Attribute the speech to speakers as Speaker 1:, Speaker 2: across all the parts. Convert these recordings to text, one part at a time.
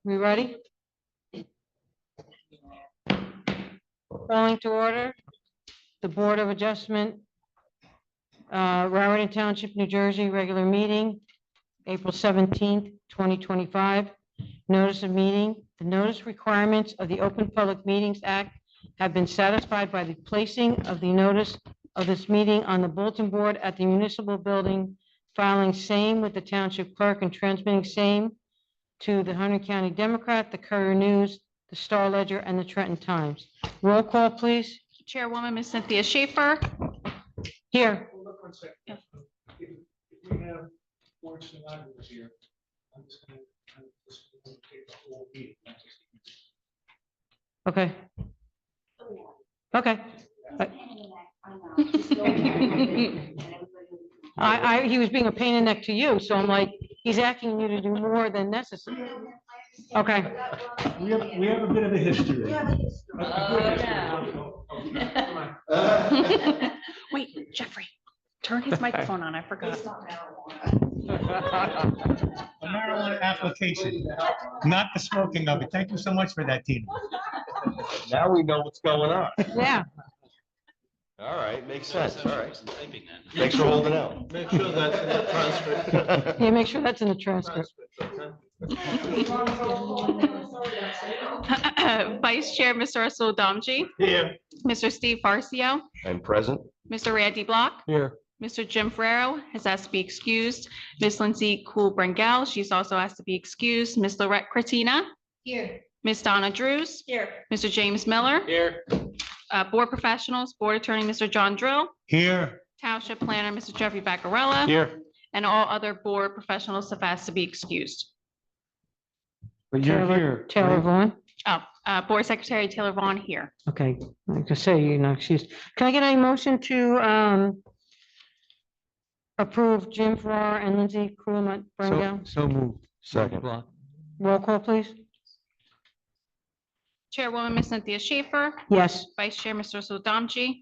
Speaker 1: We ready? Calling to order, the Board of Adjustment, Raritan Township, New Jersey, regular meeting, April 17th, 2025. Notice of meeting. The notice requirements of the Open Public Meetings Act have been satisfied by the placing of the notice of this meeting on the bulletin board at the municipal building, filing same with the township clerk and transmitting same to the Hunter County Democrat, the Courier News, the Star Ledger, and the Trenton Times. Roll call, please.
Speaker 2: Chairwoman, Ms. Cynthia Schaefer.
Speaker 1: Here.
Speaker 3: Hold up 1 second. If we have four stenographers here, I'm just gonna take the whole meeting. not just the-
Speaker 1: Okay. Okay. He was being a pain in the neck to you, so I'm like, he's asking you to do more than necessary. Okay.
Speaker 3: We have a bit of a history.
Speaker 2: Wait, Jeffrey, turn his microphone on. I forgot.
Speaker 4: A marijuana application, not the smoking of it. Thank you so much for that, Tina.
Speaker 5: Now we know what's going on.
Speaker 1: Yeah.
Speaker 5: All right, makes sense, all right. Thanks for holding out.
Speaker 3: Make sure that's in the transcript.
Speaker 1: Yeah, make sure that's in the transcript.
Speaker 2: Vice Chair, Mr. Russell Domji,
Speaker 3: Here.
Speaker 2: Mr. Steve Farcio,
Speaker 5: I'm present.
Speaker 2: Mr. Randy Block,
Speaker 3: Here.
Speaker 2: Mr. Jim Ferrero has asked to be excused. Ms. Lindsay Cool-Brengel, she's also asked to be excused. Ms. Lorette Cretina.
Speaker 6: Here.
Speaker 2: Ms. Donna Drews.
Speaker 6: Here.
Speaker 2: Mr. James Miller.
Speaker 3: Here.
Speaker 2: Board Professionals, Board Attorney, Mr. John Drill.
Speaker 4: Here,
Speaker 2: Township Planner, Mr. Jeffrey Baccarella.
Speaker 3: Here.
Speaker 2: And all other board professionals have asked to be excused.
Speaker 3: But
Speaker 1: Taylor Vaughn.
Speaker 2: Board Secretary Taylor Vaughn here.
Speaker 1: Okay, like I say, you know, excuse. Can I get a motion to approve Jim Farrar and Lindsay Cool-Brengel?
Speaker 3: So moved.
Speaker 5: Second.
Speaker 1: Roll call, please.
Speaker 2: Chairwoman, Ms. Cynthia Schaefer.
Speaker 1: Yes.
Speaker 2: Vice Chair, Mr. Russell Domji.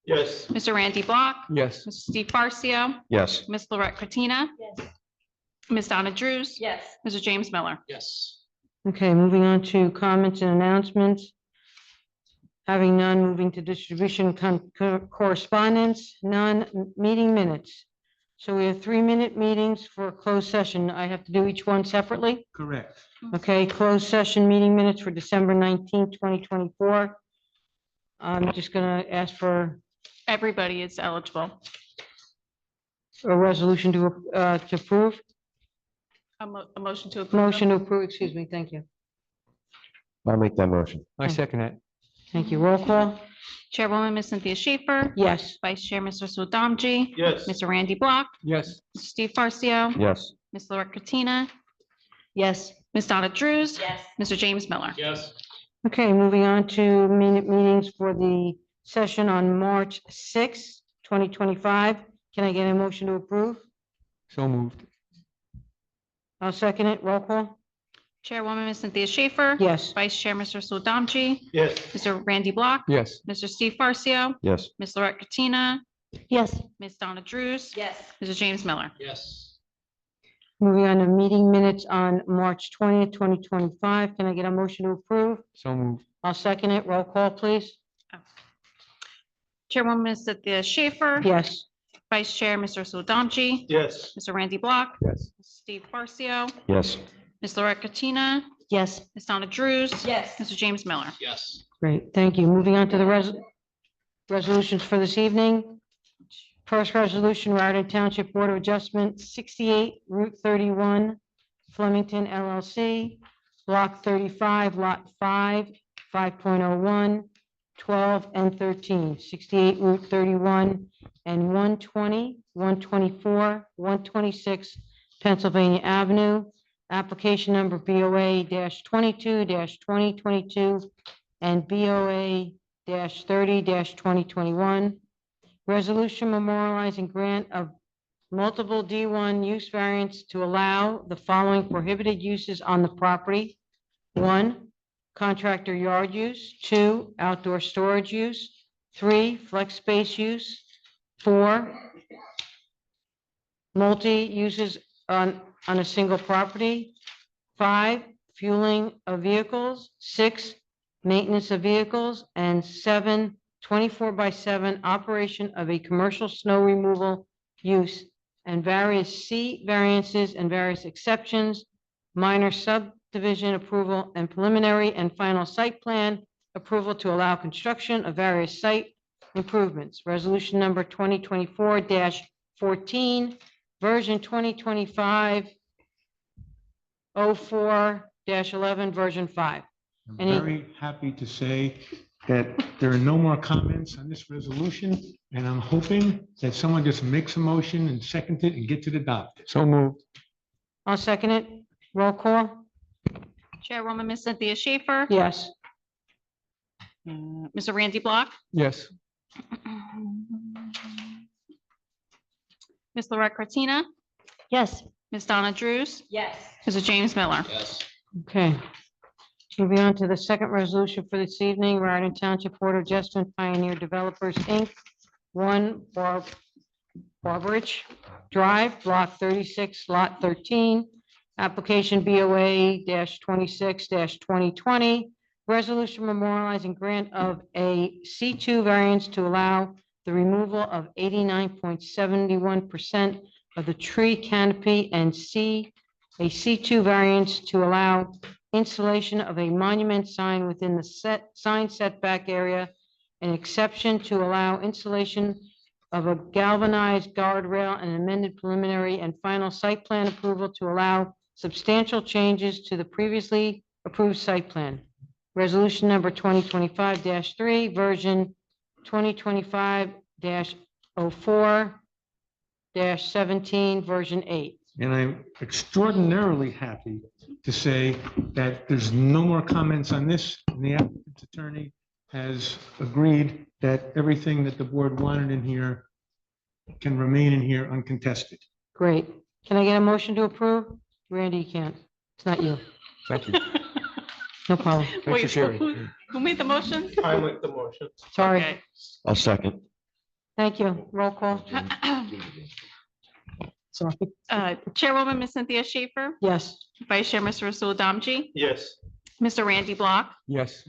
Speaker 3: Yes.
Speaker 2: Mr. Randy Block.
Speaker 3: Yes.
Speaker 2: Mr. Steve Farcio.
Speaker 5: Yes.
Speaker 2: Ms. Lorette Cretina.
Speaker 6: Yes.
Speaker 2: Ms. Donna Drews.
Speaker 6: Yes.
Speaker 2: Mr. James Miller.
Speaker 3: Yes.
Speaker 1: Okay, moving on to comments and announcements. Having none, moving to distribution correspondence, none, meeting minutes. So we have 3-minute meetings for a closed session. I have to do each one separately.
Speaker 4: correct.
Speaker 1: Okay, closed session meeting minutes for December 19th, 2024. I'm just gonna ask for
Speaker 2: Everybody is eligible.
Speaker 1: a resolution to approve.
Speaker 2: A motion to approve.
Speaker 1: Motion to approve, excuse me, thank you.
Speaker 5: I'll make that motion.
Speaker 3: I second it.
Speaker 1: Thank you. Roll call.
Speaker 2: Chairwoman, Ms. Cynthia Schaefer.
Speaker 1: Yes.
Speaker 2: Vice Chair, Mr. Russell Domji.
Speaker 3: Yes.
Speaker 2: Mr. Randy Block.
Speaker 3: Yes.
Speaker 2: Mr. Steve Farcio.
Speaker 5: Yes.
Speaker 2: Ms. Lorette Cretina.
Speaker 1: Yes.
Speaker 2: Ms. Donna Drews.
Speaker 6: Yes.
Speaker 2: Mr. James Miller.
Speaker 3: Yes.
Speaker 1: Okay, moving on to minute meetings for the session on March 6th, 2025. Can I get a motion to approve?
Speaker 3: So moved.
Speaker 1: I'll second it. Roll call.
Speaker 2: Chairwoman, Ms. Cynthia Schaefer.
Speaker 1: Yes.
Speaker 2: Vice Chair, Mr. Russell Domji.
Speaker 3: Yes.
Speaker 2: Mr. Randy Block.
Speaker 3: Yes.
Speaker 2: Mr. Steve Farcio.
Speaker 5: Yes.
Speaker 2: Ms. Lorette Cretina.
Speaker 1: Yes.
Speaker 2: Ms. Donna Drews.
Speaker 6: Yes.
Speaker 2: Mr. James Miller.
Speaker 3: Yes.
Speaker 1: Moving on to meeting minutes on March 20th, 2025. Can I get a motion to approve?
Speaker 3: So moved.
Speaker 1: I'll second it. Roll call, please.
Speaker 2: Chairwoman, Ms. Cynthia Schaefer.
Speaker 1: Yes.
Speaker 2: Vice Chair, Mr. Russell Domji.
Speaker 3: Yes.
Speaker 2: Mr. Randy Block.
Speaker 3: Yes.
Speaker 2: Steve Farcio.
Speaker 5: Yes.
Speaker 2: Ms. Lorette Cretina.
Speaker 1: Yes.
Speaker 2: Ms. Donna Drews.
Speaker 6: Yes.
Speaker 2: Mr. James Miller.
Speaker 3: Yes.
Speaker 1: Great, thank you. Moving on to the resolutions for this evening. First resolution, Raritan Township Board of Adjustment, 68 Route 31, Flemington LLC, Block 35, Lot 5, 5.01, 12, and 13, 68 Route 31, and 120, 124, 126 Pennsylvania Avenue. Application number BOA-22-2022 and BOA-30-2021. Resolution memorializing grant of multiple D1 use variance to allow the following prohibited uses on the property. 1, contractor yard use. 2, outdoor storage use. 3, flex space use. 4, multi-uses on a single property. 5, fueling of vehicles, 6, maintenance of vehicles, and 7, 24/7 operation of a commercial snow removal use, and various C variances and various exceptions, minor subdivision approval, and preliminary and final site plan approval to allow construction of various site improvements. Resolution number 2024-14, version 2025-04-11, version 5.
Speaker 4: I'm
Speaker 1: Any-
Speaker 4: very happy to say that there are no more comments on this resolution, and I'm hoping that someone just makes a motion and seconds it and gets it adopted. So moved.
Speaker 1: I'll second it. Roll call?
Speaker 2: Chairwoman, Miss Cynthia Schaefer.
Speaker 1: Yes.
Speaker 2: Mr. Randy Block.
Speaker 4: Yes.
Speaker 2: Ms. Lorette Martina.
Speaker 1: Yes.
Speaker 2: Ms. Donna Drews.
Speaker 6: Yes.
Speaker 2: Mr. James Miller.
Speaker 5: Yes.
Speaker 1: Okay. Moving on to the second resolution for this evening, Raritan Township Board of Adjustment Pioneer Developers, Inc., 1 Barberich Drive, Block 36, Lot 13, application BOA-26-2020, resolution memorializing grant of a C2 variance to allow the removal of 89.71% of the tree canopy, and a C2 variance to allow installation of a monument sign within the sign setback area, an exception to allow installation of a galvanized guardrail, and amended preliminary and final site plan approval to allow substantial changes to the previously approved site plan. Resolution number 2025-3, version 2025-04-17, version 8.
Speaker 4: And I'm extraordinarily happy to say that there's no more comments on this, and the applicant's attorney has agreed that everything that the board wanted in here can remain in here uncontested.
Speaker 1: Great. Can I get a motion to approve? Randy, you can't. It's not you.
Speaker 5: Thank you.
Speaker 1: No problem.
Speaker 2: Wait,
Speaker 5: sharing.
Speaker 2: who made the motion?
Speaker 3: I make the motion.
Speaker 1: Sorry.
Speaker 2: Okay.
Speaker 5: I'll second.
Speaker 1: Thank you. Roll call. Sorry.
Speaker 2: Chairwoman, Miss Cynthia Schaefer.
Speaker 1: Yes.
Speaker 2: Vice Chair, Mr. Rasul Damji.
Speaker 3: Yes.
Speaker 2: Mr. Randy Block.
Speaker 4: Yes.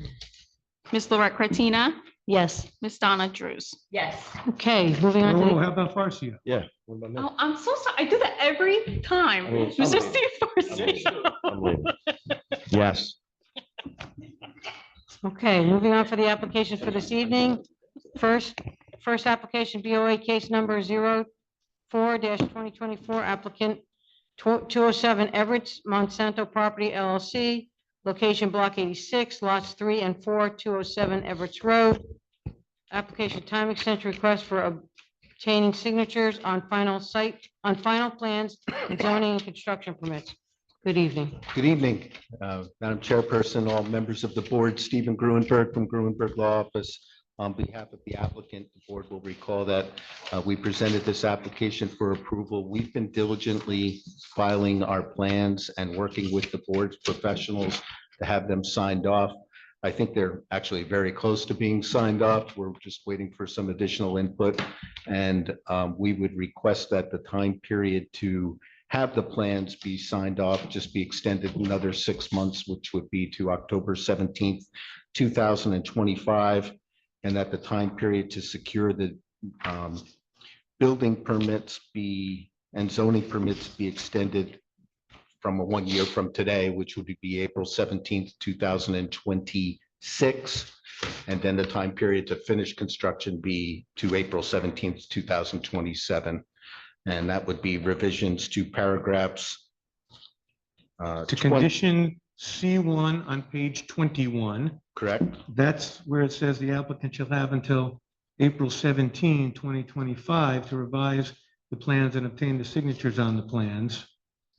Speaker 2: Ms. Lorette Martina.
Speaker 1: Yes.
Speaker 2: Ms. Donna Drews.
Speaker 6: Yes.
Speaker 1: Okay, moving on to
Speaker 4: Oh,
Speaker 1: the,
Speaker 4: how about Farsia?
Speaker 5: Yeah. What about me?
Speaker 2: Oh, I'm so sorry. I do that every time.
Speaker 5: I mean,
Speaker 2: Mr.
Speaker 5: I'm-
Speaker 2: Steve Farsi.
Speaker 5: I'm leaving. Yes.
Speaker 1: okay, moving on for the applications for this evening. First application, BOA case number 04-2024, applicant 207 Everett's Monsanto Property LLC, location block 86, lots 3 and 4, 207 Everett's Road. Application time extension request for obtaining signatures on final plans and zoning and construction permits. Good evening.
Speaker 7: Good evening, Madam Chairperson, all members of the board, Stephen Gruenberg from Gruenberg Law Office. On behalf of the applicant, the board will recall that we presented this application for approval. We've been diligently filing our plans and working with the board's professionals to have them signed off. I think they're actually very close to being signed off. We're just waiting for some additional input. And we would request that the time period to have the plans be signed off just be extended another 6 months, which would be to October 17th, 2025. And that the time period to secure the building permits and zoning permits be extended from 1 year from today, which would be April 17th, 2026. And then the time period to finish construction be to April 17th, 2027. And that would be revisions to paragraphs.
Speaker 4: To condition C1 on page 21,
Speaker 7: Correct?
Speaker 4: that's where it says the applicant shall have until April 17, 2025 to revise the plans and obtain the signatures on the plans.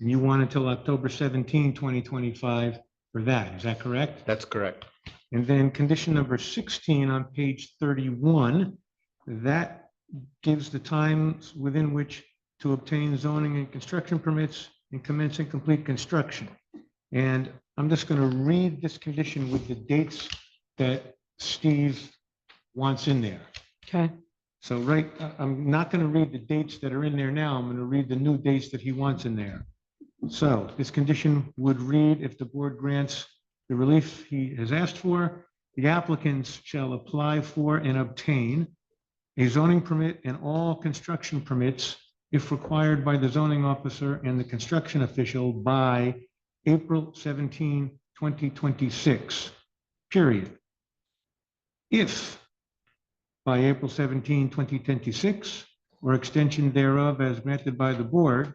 Speaker 4: And you want until October 17, 2025 for that, is that correct?
Speaker 7: That's correct.
Speaker 4: And then condition number 16 on page 31, that gives the times within which to obtain zoning and construction permits and commence and complete construction. And I'm just going to read this condition with the dates that Steve wants in there.
Speaker 1: Okay,
Speaker 4: So I'm not going to read the dates that are in there now. I'm going to read the new dates that he wants in there. So this condition would read, if the board grants the relief he has asked for, the applicants shall apply for and obtain a zoning permit and all construction permits if required by the zoning officer and the construction official by April 17, 2026, period. If by April 17, 2026, or extension thereof as granted by the board,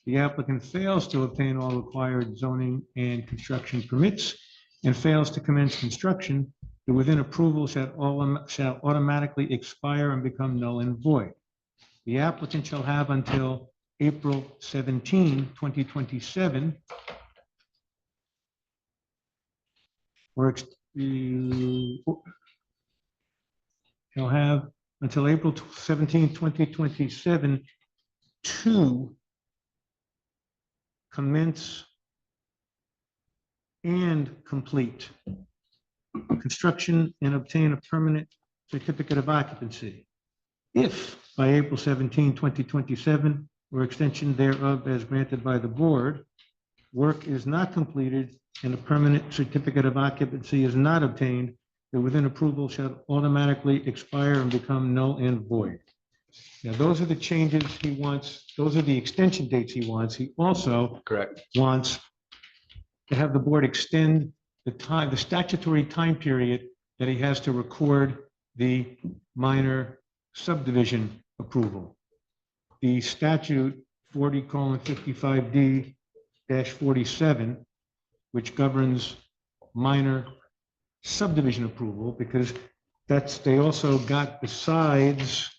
Speaker 4: the applicant fails to obtain all required zoning and construction permits and fails to commence construction, the within approval shall automatically expire and become null and void. The applicant shall have until April 17, 2027, or shall have until April 17, 2027 to commence and complete construction and obtain a permanent certificate of occupancy. If by April 17, 2027, or extension thereof as granted by the board, work is not completed and a permanent certificate of occupancy is not obtained, the within approval shall automatically expire and become null and void. Now, those are the changes he wants. Those are the extension dates he wants. He also
Speaker 7: Correct.
Speaker 4: wants to have the board extend the statutory time period that he has to record the minor subdivision approval. The statute 40:55D-47, which governs minor subdivision approval, because they also got, besides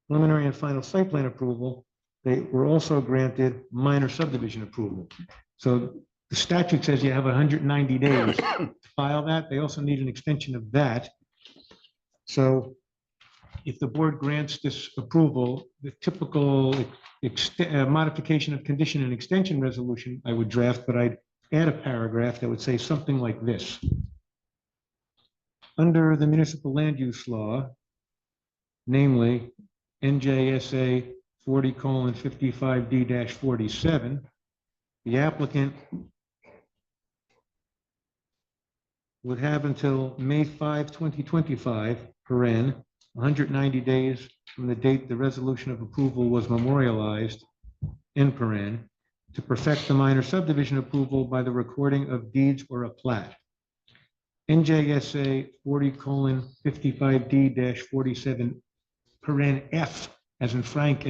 Speaker 4: preliminary and final site plan approval, they were also granted minor subdivision approval. So the statute says you have 190 days to file that. They also need an extension of that. So if the board grants this approval, the typical modification of condition and extension resolution I would draft, but I'd add a paragraph that would say something like this. Under the municipal land use law, namely NJSA 40:55D-47, the applicant would have until May 5, 2025, 190 days from the date the resolution of approval was memorialized, to perfect the minor subdivision approval by the recording of deeds or a plat. NJSA 40:55D-47, F, as in Frank,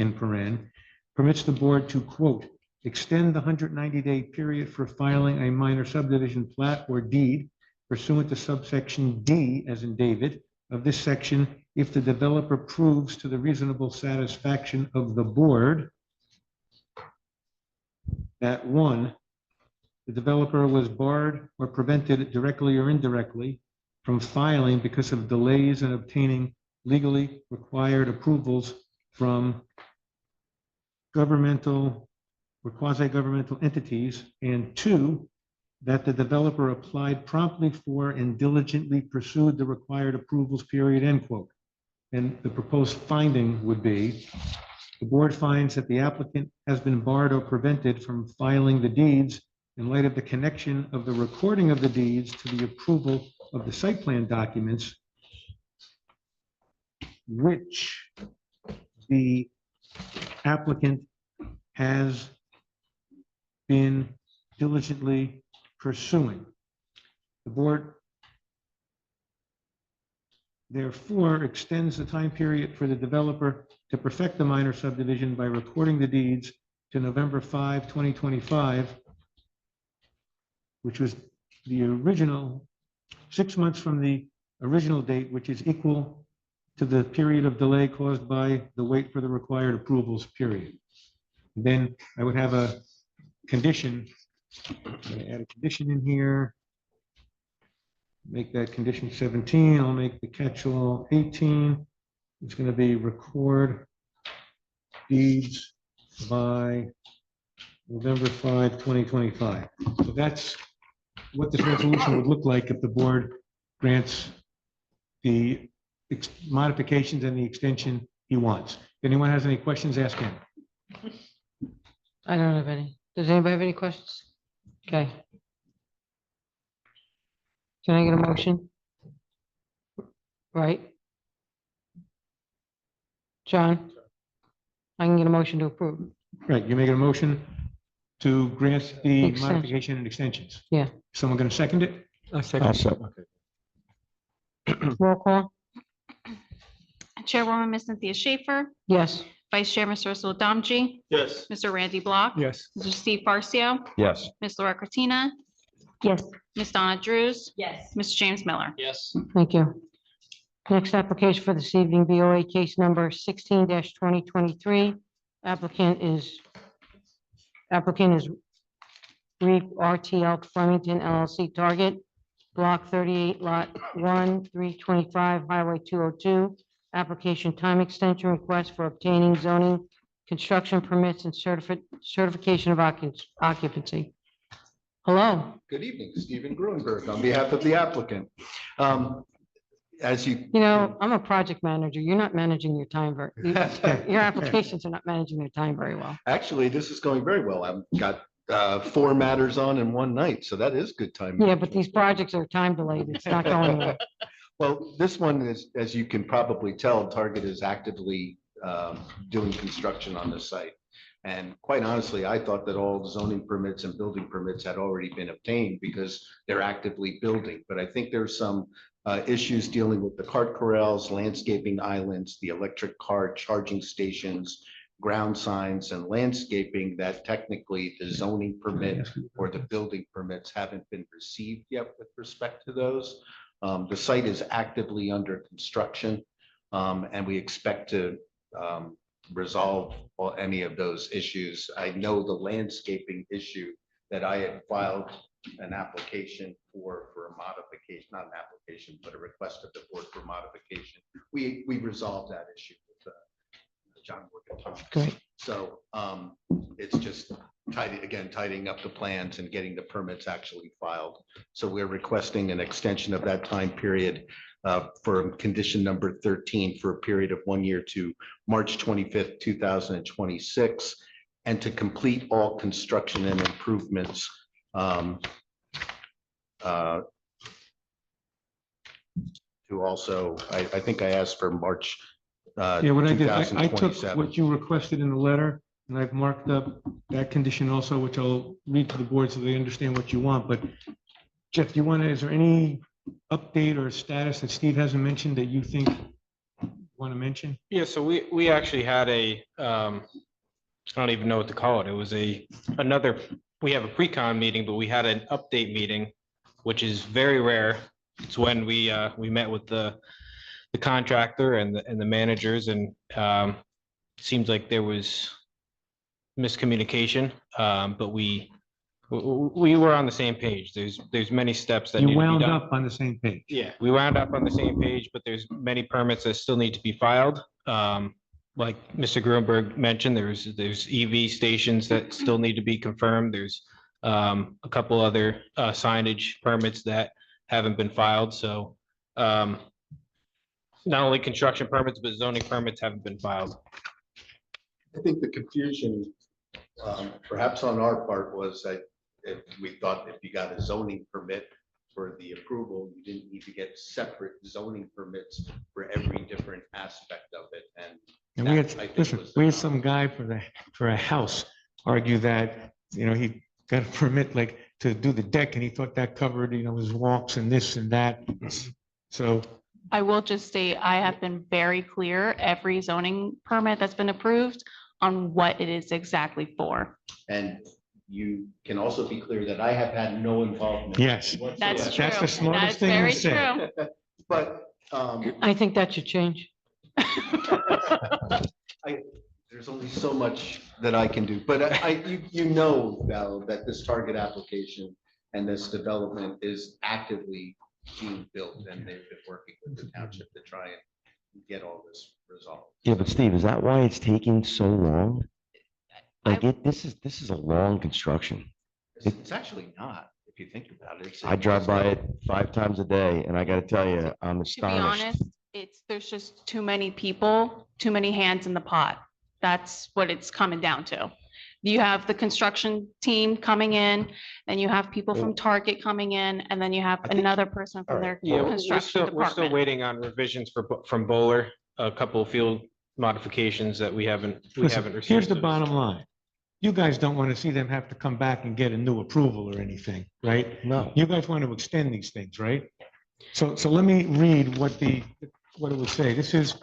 Speaker 4: permits the board to, quote, extend the 190-day period for filing a minor subdivision plat or deed pursuant to subsection D, as in David, of this section, if the developer proves to the reasonable satisfaction of the board that, one, the developer was barred or prevented directly or indirectly from filing because of delays in obtaining legally required approvals from governmental or quasi-governmental entities, and two, that the developer applied promptly for and diligently pursued the required approvals, period, end quote. And the proposed finding would be, the board finds that the applicant has been barred or prevented from filing the deeds in light of the connection of the recording of the deeds to the approval of the site plan documents, which the applicant has been diligently pursuing. The board therefore extends the time period for the developer to perfect the minor subdivision by recording the deeds to November 5, 2025, which was the original 6 months from the original date, which is equal to the period of delay caused by the wait for the required approvals, period. Then I would have a condition. I'm going to add a condition in here. Make that condition 17. I'll make the catch-all 18. It's going to be record deeds by November 5, 2025. So that's what this resolution would look like if the board grants the modifications and the extension he wants. If anyone has any questions, ask him.
Speaker 1: I don't have any. Does anybody have any questions? Okay. Can I get a motion? Right? John? I can get a motion to approve.
Speaker 4: Right, you're making a motion to grant the
Speaker 1: Extension.
Speaker 4: modification and extensions.
Speaker 1: Yeah.
Speaker 4: Someone going to second it?
Speaker 6: I'll second.
Speaker 1: Roll call?
Speaker 2: Chairwoman, Miss Cynthia Schaefer,
Speaker 1: Yes.
Speaker 2: Vice Chair, Mr. Russell Domji,
Speaker 5: Yes.
Speaker 2: Mr. Randy Block,
Speaker 6: Yes.
Speaker 2: Mr. Steve Farcio,
Speaker 5: Yes.
Speaker 2: Ms. Laura Cortina,
Speaker 1: Yes.
Speaker 2: Ms. Donna Drews,
Speaker 8: Yes.
Speaker 2: Mr. James Miller.
Speaker 5: Yes.
Speaker 1: Thank you. Next application for this evening, BOA case number 16-2023. Applicant is Reef RTL Flemington LLC Target, Block 38, Lot 1, 325, Highway 202. Application time extension request for obtaining zoning, construction permits, and certification of occupancy. Hello.
Speaker 7: Good evening, Stephen Gruenberg, on behalf of the applicant. As you.
Speaker 1: You know, I'm a project manager. You're not managing your time your applications are not managing their time very well.
Speaker 7: Actually, this is going very well. I've got 4 matters on in one night, so that is good time.
Speaker 1: Yeah, but these projects are time delayed. It's not going well.
Speaker 7: Well, this one is, as you can probably tell, Target is actively doing construction on the site. And quite honestly, I thought that all the zoning permits and building permits had already been obtained because they're actively building. But I think there's some issues dealing with the cart corrals, landscaping islands, the electric car charging stations, ground signs, and landscaping that technically the zoning permit or the building permits haven't been received yet with respect to those. The site is actively under construction, and we expect to resolve any of those issues. I know the landscaping issue that I had filed an application for a modification, not an application, but a request of the board for modification. We resolved that issue with John Morgan.
Speaker 1: Great.
Speaker 7: So it's just tidying up the plans and getting the permits actually filed. So we're requesting an extension of that time period for condition number 13 for a period of 1 year to March 25th, 2026, and to complete all construction and improvements to also, I think I asked for March
Speaker 4: Yeah, what I did, I took
Speaker 7: 2027.
Speaker 4: what you requested in the letter, and I've marked up that condition also, which I'll read to the board so they understand what you want. But Jeff, do you want to, is there any update or status that Steve hasn't mentioned that you think you want to mention?
Speaker 6: Yeah, so we actually had I don't even know what to call it. It was we have a pre-con meeting, but we had an update meeting, which is very rare. It's when we met with the contractor and the managers, and seems like there was miscommunication, but we were on the same page. There's many steps that need
Speaker 4: You
Speaker 6: to be
Speaker 4: wound
Speaker 6: done.
Speaker 4: up on the same page.
Speaker 6: Yeah, we wound up on the same page, but there's many permits that still need to be filed. Like Mr. Gruenberg mentioned, there's EV stations that still need to be confirmed. There's a couple other signage permits that haven't been filed. So not only construction permits, but zoning permits haven't been filed.
Speaker 7: I think the confusion, perhaps on our part, was that if we thought if you got a zoning permit for the approval, you didn't need to get separate zoning permits for every different aspect of it.
Speaker 4: And we
Speaker 7: that, I
Speaker 4: had,
Speaker 7: think,
Speaker 4: listen,
Speaker 7: was the
Speaker 4: we had some guy for a house argue that, he got a permit like to do the deck, and he thought that covered, his walks and this and that. So,
Speaker 2: I will just state, I have been very clear, every zoning permit that's been approved on what it is exactly for.
Speaker 7: And you can also be clear that I have had no involvement.
Speaker 4: yes,
Speaker 7: whatsoever.
Speaker 2: That's true.
Speaker 4: That's the smartest
Speaker 2: That's
Speaker 4: thing you
Speaker 2: very
Speaker 4: said.
Speaker 2: true.
Speaker 7: But
Speaker 1: I think that should change.
Speaker 7: there's only so much that I can do. But you know, Val, that this target application and this development is actively being built, and they've been working with the township to try and get all this resolved.
Speaker 9: Yeah, but Steve, is that why it's taking so long? Like this is a long construction.
Speaker 7: It's actually not, if you think about it.
Speaker 9: I drive by it 5 times a day, and I gotta tell you, I'm
Speaker 2: To be
Speaker 9: astonished.
Speaker 2: honest, there's just too many people, too many hands in the pot. That's what it's coming down to. You have the construction team coming in, then you have people from Target coming in, and then you have
Speaker 4: I think-
Speaker 2: another person from their
Speaker 6: Yeah,
Speaker 2: construction
Speaker 6: we're still
Speaker 2: department.
Speaker 6: waiting on revisions from Bowler, a couple of field modifications that we haven't
Speaker 4: Listen,
Speaker 6: received.
Speaker 4: here's the bottom line. You guys don't want to see them have to come back and get a new approval or anything, right?
Speaker 9: No.
Speaker 4: You guys want to extend these things, right? So let me read what it would say. This is,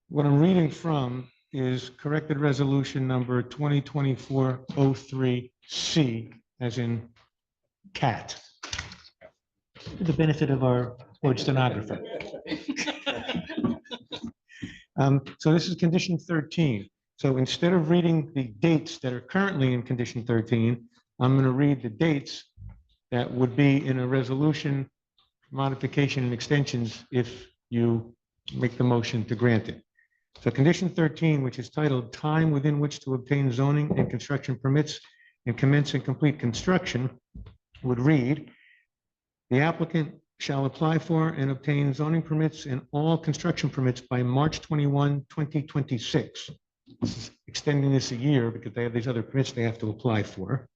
Speaker 4: what I'm reading from is corrected resolution number 2024-03C, as in cat. For the benefit of our board stenographer. So this is condition 13. So instead of reading the dates that are currently in condition 13, I'm going to read the dates that would be in a resolution modification and extensions if you make the motion to grant it. So condition 13, which is titled Time Within Which to Obtain Zoning and Construction Permits and Commence and Complete Construction, would read, the applicant shall apply for and obtain zoning permits and all construction permits by March 21, 2026. This is extending this a year because they have these other permits they have to apply for.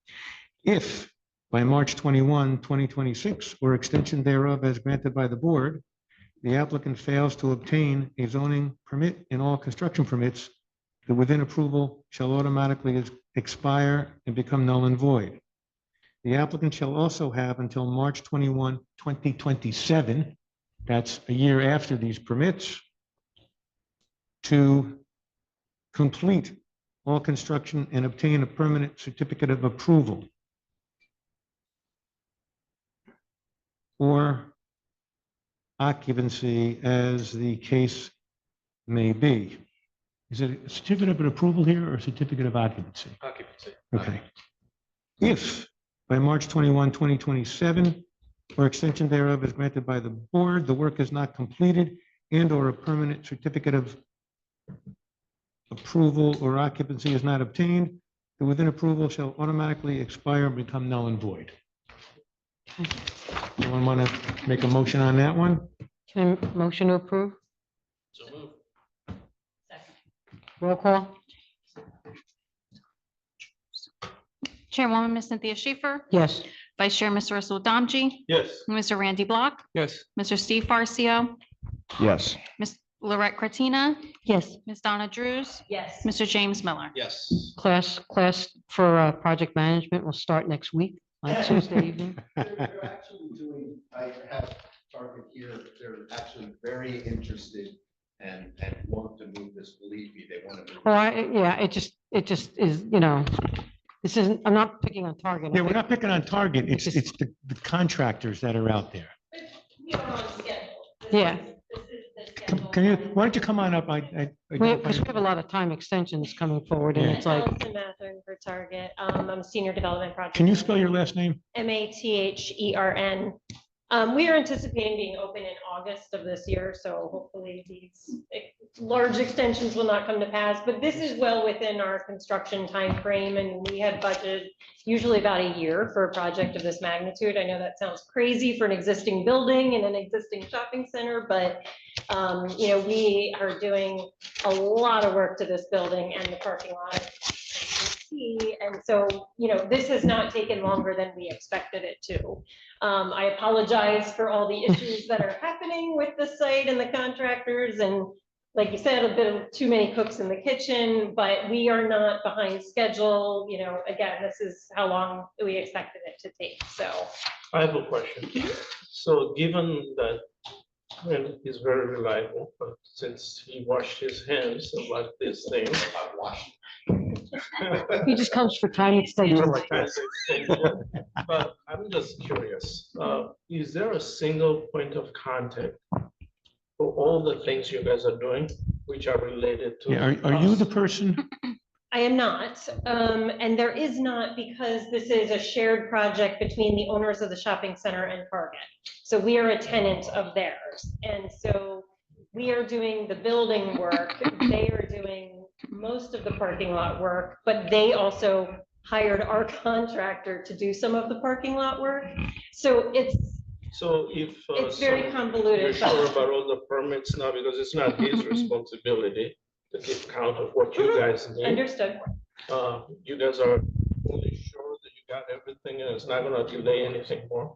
Speaker 4: If by March 21, 2026, or extension thereof as granted by the board, the applicant fails to obtain a zoning permit and all construction permits, the within approval shall automatically expire and become null and void. The applicant shall also have until March 21, 2027, that's a year after these permits, to complete all construction and obtain a permanent certificate of approval or occupancy as the case may be. Is it a certificate of approval here or a certificate of occupancy?
Speaker 6: Occupancy.
Speaker 4: Okay. If by March 21, 2027, or extension thereof is granted by the board, the work is not completed and or a permanent certificate of approval or occupancy is not obtained, the within approval shall automatically expire and become null and void. Anyone want to make a motion on that one?
Speaker 1: Can I motion to approve?
Speaker 5: So move.
Speaker 1: Roll call?
Speaker 2: Chairwoman, Ms. Cynthia Schaefer,
Speaker 1: Yes.
Speaker 2: Vice Chair, Mr. Russell Domji,
Speaker 3: Yes.
Speaker 2: Mr. Randy Block,
Speaker 6: Yes.
Speaker 2: Mr. Steve Farcio,
Speaker 9: Yes.
Speaker 2: Ms. Lorette Kratina,
Speaker 1: Yes.
Speaker 2: Ms. Donna Drews,
Speaker 8: Yes.
Speaker 2: Mr. James Miller.
Speaker 5: Yes.
Speaker 1: Class for project management will start next week on Tuesday evening.
Speaker 7: They're actually doing, I have Target here, they're actually very interested and want to move this, believe me, they want to move.
Speaker 1: Well, yeah, it just is, this isn't, I'm not picking on Target.
Speaker 4: Yeah, we're not picking on Target. It's the contractors that are out there.
Speaker 8: We are on schedule.
Speaker 1: Yeah.
Speaker 8: This is the schedule.
Speaker 4: Can you, why don't you come on up?
Speaker 1: Because we have a lot of time extensions coming forward and it's like,
Speaker 8: Allison Mathern for Target. I'm a senior development project.
Speaker 4: Can you spell your last name?
Speaker 8: Mathern. We are anticipating being open in August of this year, so hopefully these large extensions will not come to pass, but this is well within our construction timeframe, and we had budgeted usually about a year for a project of this magnitude. I know that sounds crazy for an existing building and an existing shopping center, but we are doing a lot of work to this building and the parking lot. And so, this has not taken longer than we expected it to. I apologize for all the issues that are happening with the site and the contractors, and like you said, a bit of too many cooks in the kitchen, but we are not behind schedule. Again, this is how long we expected it to take, so.
Speaker 3: I have a question. So given that, he's very reliable, but since he washed his hands about this thing.
Speaker 1: he just comes for time extensions.
Speaker 3: But I'm just curious, is there a single point of contact for all the things you guys are doing, which are related to?
Speaker 4: Yeah, are you
Speaker 3: us?
Speaker 4: the person?
Speaker 8: I am not, and there is not, because this is a shared project between the owners of the shopping center and Target. So we are a tenant of theirs, and so we are doing the building work. They are doing most of the parking lot work, but they also hired our contractor to do some of the parking lot work. So
Speaker 3: So if.
Speaker 8: it's very
Speaker 3: You're
Speaker 8: convoluted.
Speaker 3: sure about all the permits now, because it's not his responsibility.
Speaker 10: to keep count of what you guys need.
Speaker 8: Understood.
Speaker 10: You guys are fully sure that you got everything and it's not gonna delay anything more?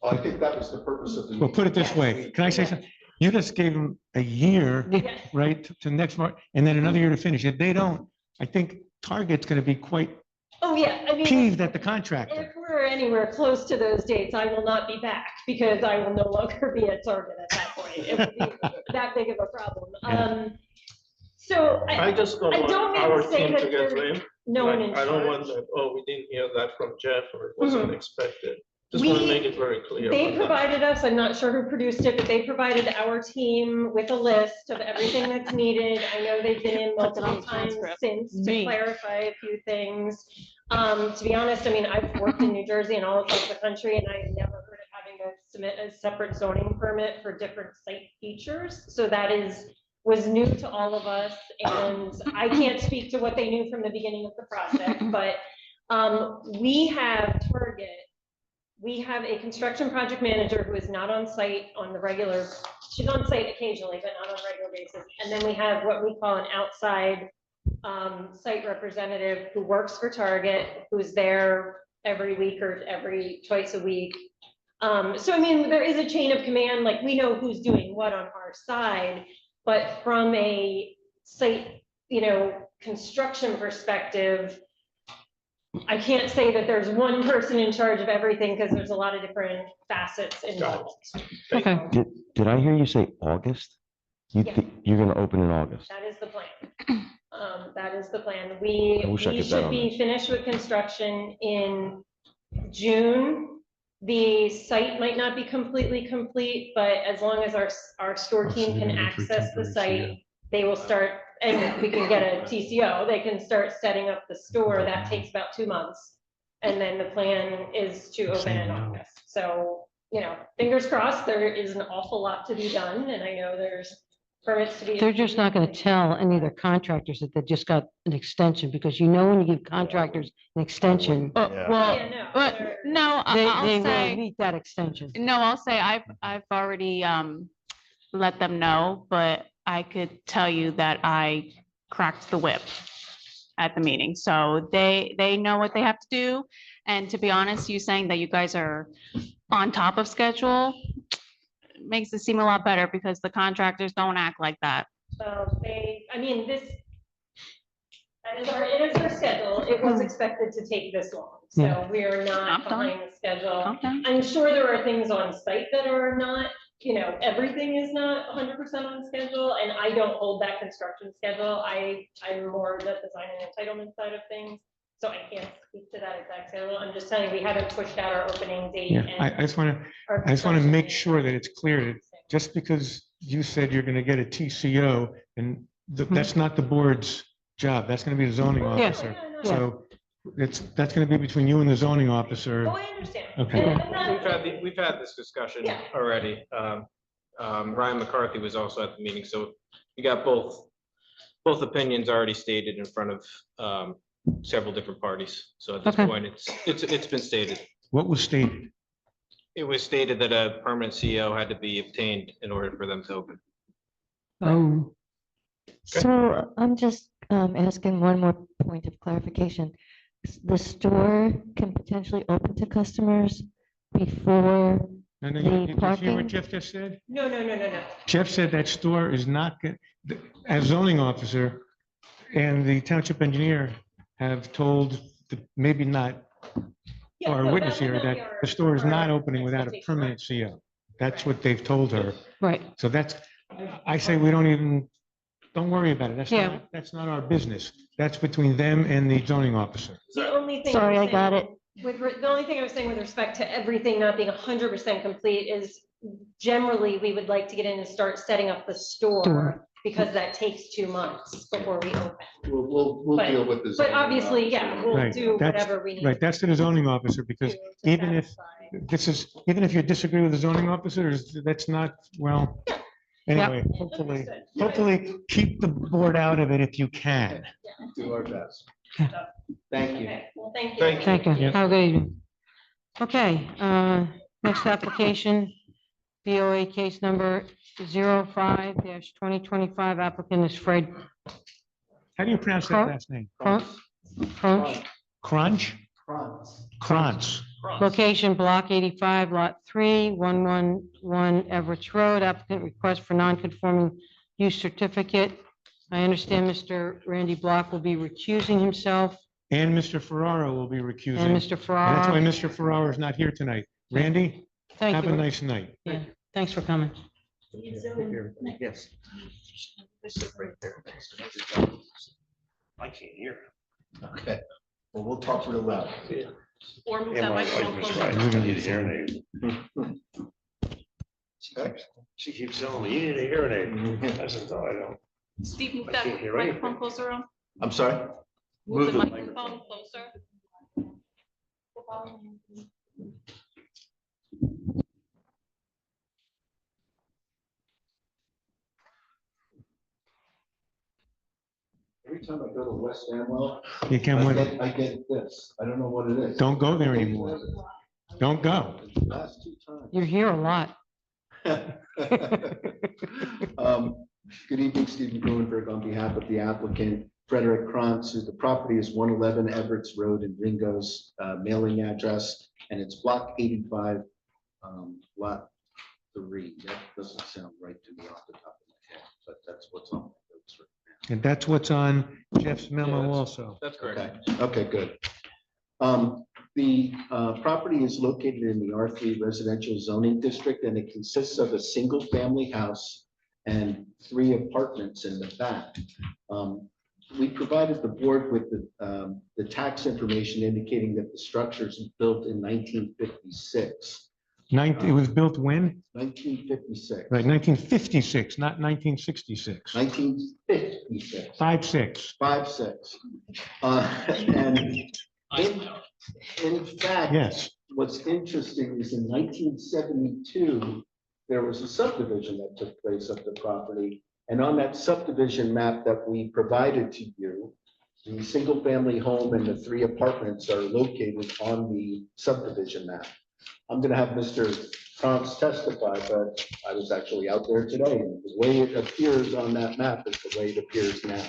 Speaker 7: I think that was the purpose of the.
Speaker 4: Well, put it this way. Can I say something? You just gave them a year,
Speaker 8: Yeah.
Speaker 4: right, to next March, and then another year to finish. If they don't, I think Target's gonna be quite
Speaker 8: Oh, yeah, I mean,
Speaker 4: peeved at the contractor.
Speaker 8: if we're anywhere close to those dates, I will not be back because I will no longer be at Target at that point. It will be that big of a problem.
Speaker 4: Yeah.
Speaker 8: So
Speaker 10: I just don't
Speaker 8: I don't
Speaker 10: want
Speaker 8: mean
Speaker 10: our
Speaker 8: to say
Speaker 10: team
Speaker 8: that
Speaker 10: to get
Speaker 8: there's
Speaker 10: blamed.
Speaker 8: no one
Speaker 10: Like,
Speaker 8: in
Speaker 10: I don't want
Speaker 8: charge.
Speaker 10: that, oh, we didn't hear that from Jeff or it wasn't expected. Just want to
Speaker 8: We-
Speaker 10: make it very clear.
Speaker 8: They
Speaker 10: about that.
Speaker 8: provided us, I'm not sure who produced it, but they provided our team with a list of everything that's needed. I know they've been in
Speaker 2: Puts it on
Speaker 8: multiple
Speaker 2: the
Speaker 8: times
Speaker 2: transcript.
Speaker 8: since to
Speaker 2: Me.
Speaker 8: clarify a few things. To be honest, I mean, I've worked in New Jersey and all across the country, and I've never heard of having to submit a separate zoning permit for different site features. So that was new to all of us, and I can't speak to what they knew from the beginning of the process, but we have Target. We have a construction project manager who is not on site on the regular, she's on site occasionally, but not on a regular basis. And then we have what we call an outside site representative who works for Target, who's there every week or twice a week. So I mean, there is a chain of command, like we know who's doing what on our side, but from a site, construction perspective, I can't say that there's one person in charge of everything because there's a lot of different facets involved.
Speaker 1: Okay,
Speaker 9: Did I hear you say August?
Speaker 8: Yeah.
Speaker 9: You're gonna open in August?
Speaker 8: That is the plan. That is the plan. We
Speaker 9: I wish I could bet
Speaker 8: should
Speaker 9: on
Speaker 8: be finished with construction in June. The site might not be completely complete, but as long as our store team can access the site, they will start, and we can get a TCO, they can start setting up the store. That takes about 2 months. And then the plan is to open in August. So, fingers crossed, there is an awful lot to be done, and I know there's permits to be.
Speaker 1: they're just not gonna tell any of their contractors that they just got an extension, because when you give contractors an extension,
Speaker 2: Well,
Speaker 8: Yeah, no,
Speaker 2: but
Speaker 8: they're-
Speaker 2: no,
Speaker 1: they
Speaker 2: I'll
Speaker 1: will
Speaker 2: say,
Speaker 1: meet that extension.
Speaker 2: no, I'll say I've already let them know, but I could tell you that I cracked the whip at the meeting. So they know what they have to do. And to be honest, you saying that you guys are on top of schedule makes it seem a lot better because the contractors don't act like that.
Speaker 8: So it is our schedule. It was expected to take this long, so
Speaker 1: Yeah.
Speaker 8: we are not
Speaker 2: Not done.
Speaker 8: behind the schedule.
Speaker 2: Okay.
Speaker 8: I'm sure there are things on site that are not, everything is not 100% on schedule, and I don't hold that construction schedule. I'm more the design and entitlement side of things, so I can't speak to that exact schedule. I'm just telling you, we haven't pushed out our opening date.
Speaker 4: Yeah,
Speaker 8: and
Speaker 4: I just want
Speaker 8: our
Speaker 4: to make
Speaker 8: construction
Speaker 4: sure that it's clear that just because you said you're going to get a TCO, and that's not the board's job, that's going to be the zoning
Speaker 1: Yeah.
Speaker 4: officer.
Speaker 8: No, no, no.
Speaker 4: So that's going to be between you and the zoning officer.
Speaker 8: Oh, I understand.
Speaker 4: Okay.
Speaker 8: And I'm not-
Speaker 6: We've had this discussion
Speaker 8: Yeah.
Speaker 6: already. Ryan McCarthy was also at the meeting, so you got both opinions already stated in front of several different parties. So at this
Speaker 1: Okay.
Speaker 6: point, it's been stated.
Speaker 4: What was stated?
Speaker 6: It was stated that a permanent CEO had to be obtained in order for them to open.
Speaker 1: Oh,
Speaker 11: So I'm just asking one more point of clarification. The store can potentially open to customers before,
Speaker 4: No, no,
Speaker 11: The
Speaker 4: you hear what
Speaker 11: parking-
Speaker 4: Jeff just said?
Speaker 8: No.
Speaker 4: Jeff said that store is not, as zoning officer and the township engineer have told, maybe not
Speaker 8: Yeah,
Speaker 4: our
Speaker 8: no,
Speaker 4: witness
Speaker 8: that would
Speaker 4: here,
Speaker 8: not be
Speaker 4: that
Speaker 8: our-
Speaker 4: the store is not
Speaker 8: our
Speaker 4: opening without a
Speaker 8: expectation.
Speaker 4: permanent CO. That's what they've told her.
Speaker 1: right.
Speaker 4: So I say we don't worry about it.
Speaker 1: Yeah.
Speaker 4: That's not our business. That's between them and the zoning officer.
Speaker 8: The only thing.
Speaker 11: sorry,
Speaker 8: I'm
Speaker 11: I got
Speaker 8: saying-
Speaker 11: it.
Speaker 8: The only thing I was saying with respect to everything not being 100% complete is generally we would like to get in and start setting up the store
Speaker 1: Store.
Speaker 8: because that takes 2 months before we open.
Speaker 7: We'll
Speaker 8: But-
Speaker 7: deal with this.
Speaker 8: But obviously, yeah, we'll
Speaker 4: Right,
Speaker 8: do
Speaker 4: that's-
Speaker 8: whatever we need.
Speaker 4: Right, that's to the zoning officer, because
Speaker 8: to
Speaker 4: even if
Speaker 8: satisfy.
Speaker 4: even if you disagree with the zoning officer, that's not, well, anyway,
Speaker 8: Understood.
Speaker 4: hopefully keep the board out of it if you can.
Speaker 7: Do our best. Thank you.
Speaker 8: Okay, well, thank you.
Speaker 1: Thank you.
Speaker 4: Yeah.
Speaker 1: Have a good evening. Okay, next application, BOA case number 05-2025. Applicant is Fred
Speaker 4: How do you pronounce that last name?
Speaker 1: Crunch.
Speaker 4: Crunch? Krantz.
Speaker 1: Location Block 85, Lot 3, 111 Everett's Road. Applicant request for non-conforming use certificate. I understand Mr. Randy Block will be recusing himself,
Speaker 4: And Mr. Ferraro will be recusing.
Speaker 1: and Mr.
Speaker 4: And that's why
Speaker 1: Farrar.
Speaker 4: Mr. Ferraro is not here tonight. Randy,
Speaker 1: Thank
Speaker 4: have a
Speaker 1: you.
Speaker 4: nice night.
Speaker 1: Yeah, thanks for coming.
Speaker 5: Yes. I can't hear.
Speaker 7: Okay, well, we'll talk real loud.
Speaker 2: Or move
Speaker 5: Yeah,
Speaker 2: that
Speaker 5: my
Speaker 2: microphone
Speaker 5: wife was
Speaker 2: closer.
Speaker 5: right. I need a hearing aid. She keeps telling me, you need a hearing aid. I said, no, I don't.
Speaker 2: Steve, move
Speaker 5: I
Speaker 2: that
Speaker 5: can't hear anything.
Speaker 2: microphone closer on.
Speaker 7: I'm sorry?
Speaker 2: Move the
Speaker 7: the
Speaker 2: microphone closer.
Speaker 7: Every time I go to West Amwell,
Speaker 4: You can win.
Speaker 7: I get this. I don't know what it is.
Speaker 4: Don't go there anymore. Don't go.
Speaker 7: Last two times.
Speaker 1: You're here a lot.
Speaker 7: Good evening, Stephen Gruenberg, on behalf of the applicant Frederick Krantz, who the property is 111 Everett's Road in Ringo's mailing address, and it's block 85, lot 3. That doesn't sound right to me off the top of my head, but that's what's on my notes right now.
Speaker 4: And that's what's on Jeff's memo also.
Speaker 6: That's correct.
Speaker 7: Okay, good. The property is located in the R3 residential zoning district, and it consists of a single-family house and 3 apartments in the back. We provided the board with the tax information indicating that the structure is built in 1956.
Speaker 4: It was built when?
Speaker 7: 1956.
Speaker 4: Right, 1956, not 1966.
Speaker 7: 1956.
Speaker 4: 56.
Speaker 7: 56. And in fact,
Speaker 4: Yes.
Speaker 7: what's interesting is in 1972, there was a subdivision that took place of the property. And on that subdivision map that we provided to you, the single-family home and the 3 apartments are located on the subdivision map. I'm going to have Mr. Krantz testify, but I was actually out there today, and the way it appears on that map is the way it appears now.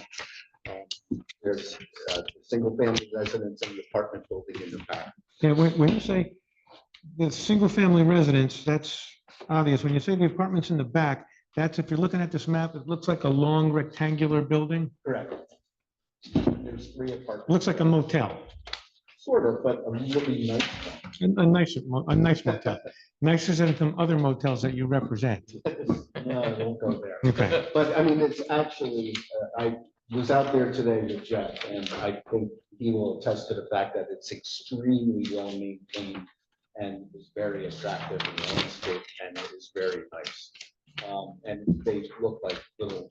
Speaker 7: There's single-family residence and the apartment building in the back.
Speaker 4: Yeah, when you say the single-family residence, that's obvious. When you say the apartments in the back, that's, if you're looking at this map, it looks like a long rectangular building.
Speaker 7: Correct. There's 3 apartments.
Speaker 4: Looks like a motel,
Speaker 7: Sort of, but a really nice one.
Speaker 4: a nice motel. Nicer than some other motels that you represent.
Speaker 7: No, I won't go there.
Speaker 4: Okay.
Speaker 7: But I mean, it's actually, I was out there today with Jeff, and I think he will attest to the fact that it's extremely well maintained and is very attractive in the landscape, and it is very nice. And they look like little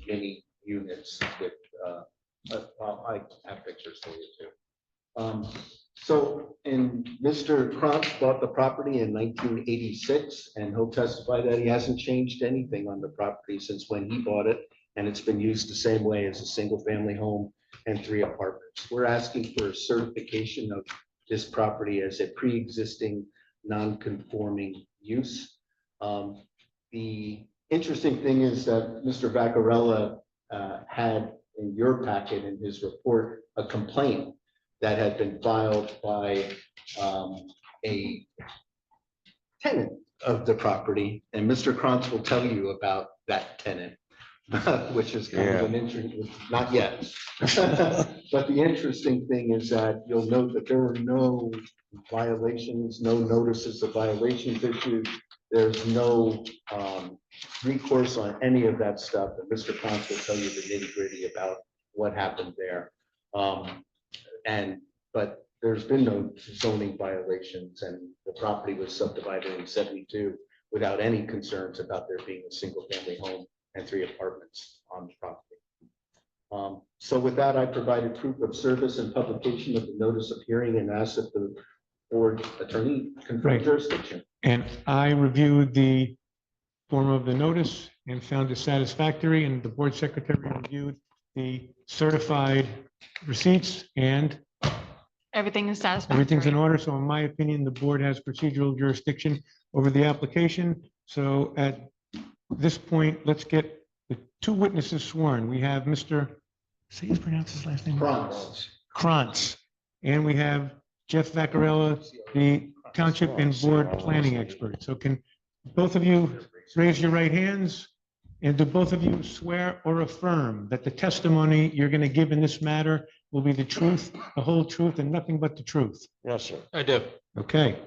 Speaker 7: mini units with, I have pictures for you too. And Mr. Krantz bought the property in 1986, and he'll testify that he hasn't changed anything on the property since when he bought it. And it's been used the same way as a single-family home and 3 apartments. We're asking for a certification of this property as a pre-existing non-conforming use. The interesting thing is that Mr. Vaccarella had in your packet in his report a complaint that had been filed by a tenant of the property, and Mr. Krantz will tell you about that tenant, which is kind of an interesting, not yet. But the interesting thing is that you'll note that there were no violations, no notices of violations issued. There's no recourse on any of that stuff, and Mr. Krantz will tell you the nitty-gritty about what happened there. But there's been no zoning violations, and the property was subdivided in 72 without any concerns about there being a single-family home and 3 apartments on the property. So with that, I provided proof of service and publication of the notice of hearing and asked if the board attorney confirm
Speaker 4: Right.
Speaker 7: jurisdiction.
Speaker 4: And I reviewed the form of the notice and found it satisfactory, and the board secretary reviewed the certified receipts, and
Speaker 2: Everything is satisfactory.
Speaker 4: everything's in order. So in my opinion, the board has procedural jurisdiction over the application. So at this point, let's get the two witnesses sworn. We have Mr. Say his pronounce his last name. Krantz. And we have Jeff Vaccarella, the township and board planning expert. So can both of you raise your right hands? And do both of you swear or affirm that the testimony you're going to give in this matter will be the truth, the whole truth, and nothing but the truth?
Speaker 9: Yes, sir.
Speaker 6: I do.
Speaker 4: Okay.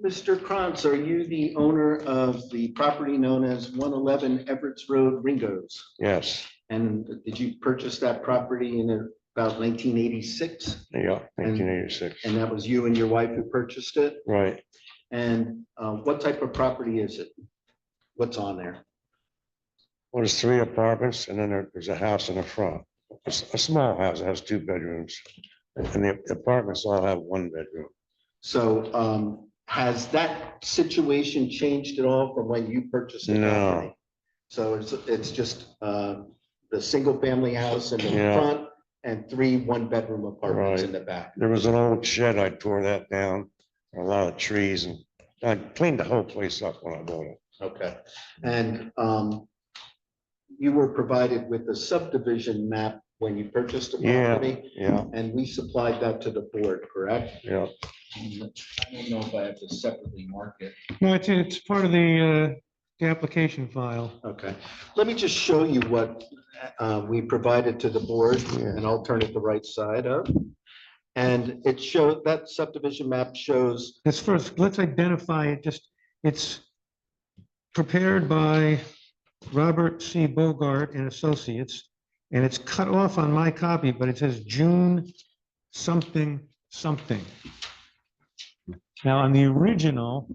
Speaker 7: Mr. Krantz, are you the owner of the property known as 111 Everett's Road, Ringo's?
Speaker 9: Yes,
Speaker 7: And did you purchase that property in about 1986?
Speaker 9: yeah, 1986.
Speaker 7: And that was you and your wife who purchased it?
Speaker 9: Right.
Speaker 7: And what type of property is it? What's on there?
Speaker 9: Well, there's 3 apartments and then there's a house in the front. A small house, it has 2 bedrooms. And the apartments all have 1 bedroom.
Speaker 7: So has that situation changed at all from when you purchased the
Speaker 9: No.
Speaker 7: property? So it's just the single family house in the
Speaker 9: Yeah.
Speaker 7: front and 3 one-bedroom apartments in
Speaker 9: Right.
Speaker 7: the back?
Speaker 9: There was an old shed, I tore that down, a lot of trees, and I cleaned the whole place up when I bought it.
Speaker 7: Okay. And you were provided with a subdivision map when you purchased the
Speaker 9: Yeah,
Speaker 7: property?
Speaker 9: yeah,
Speaker 7: And we supplied that to the board, correct?
Speaker 9: yeah.
Speaker 7: I don't know if I have to separately mark it.
Speaker 4: No, it's part of the application file.
Speaker 7: Okay, let me just show you what we provided to the board,
Speaker 9: Yeah.
Speaker 7: and I'll turn it the right side up. And it showed, that subdivision map shows,
Speaker 4: Let's let's identify it, it's prepared by Robert C. Bogart and Associates, and it's cut off on my copy, but it says June something, something. Now, on the original,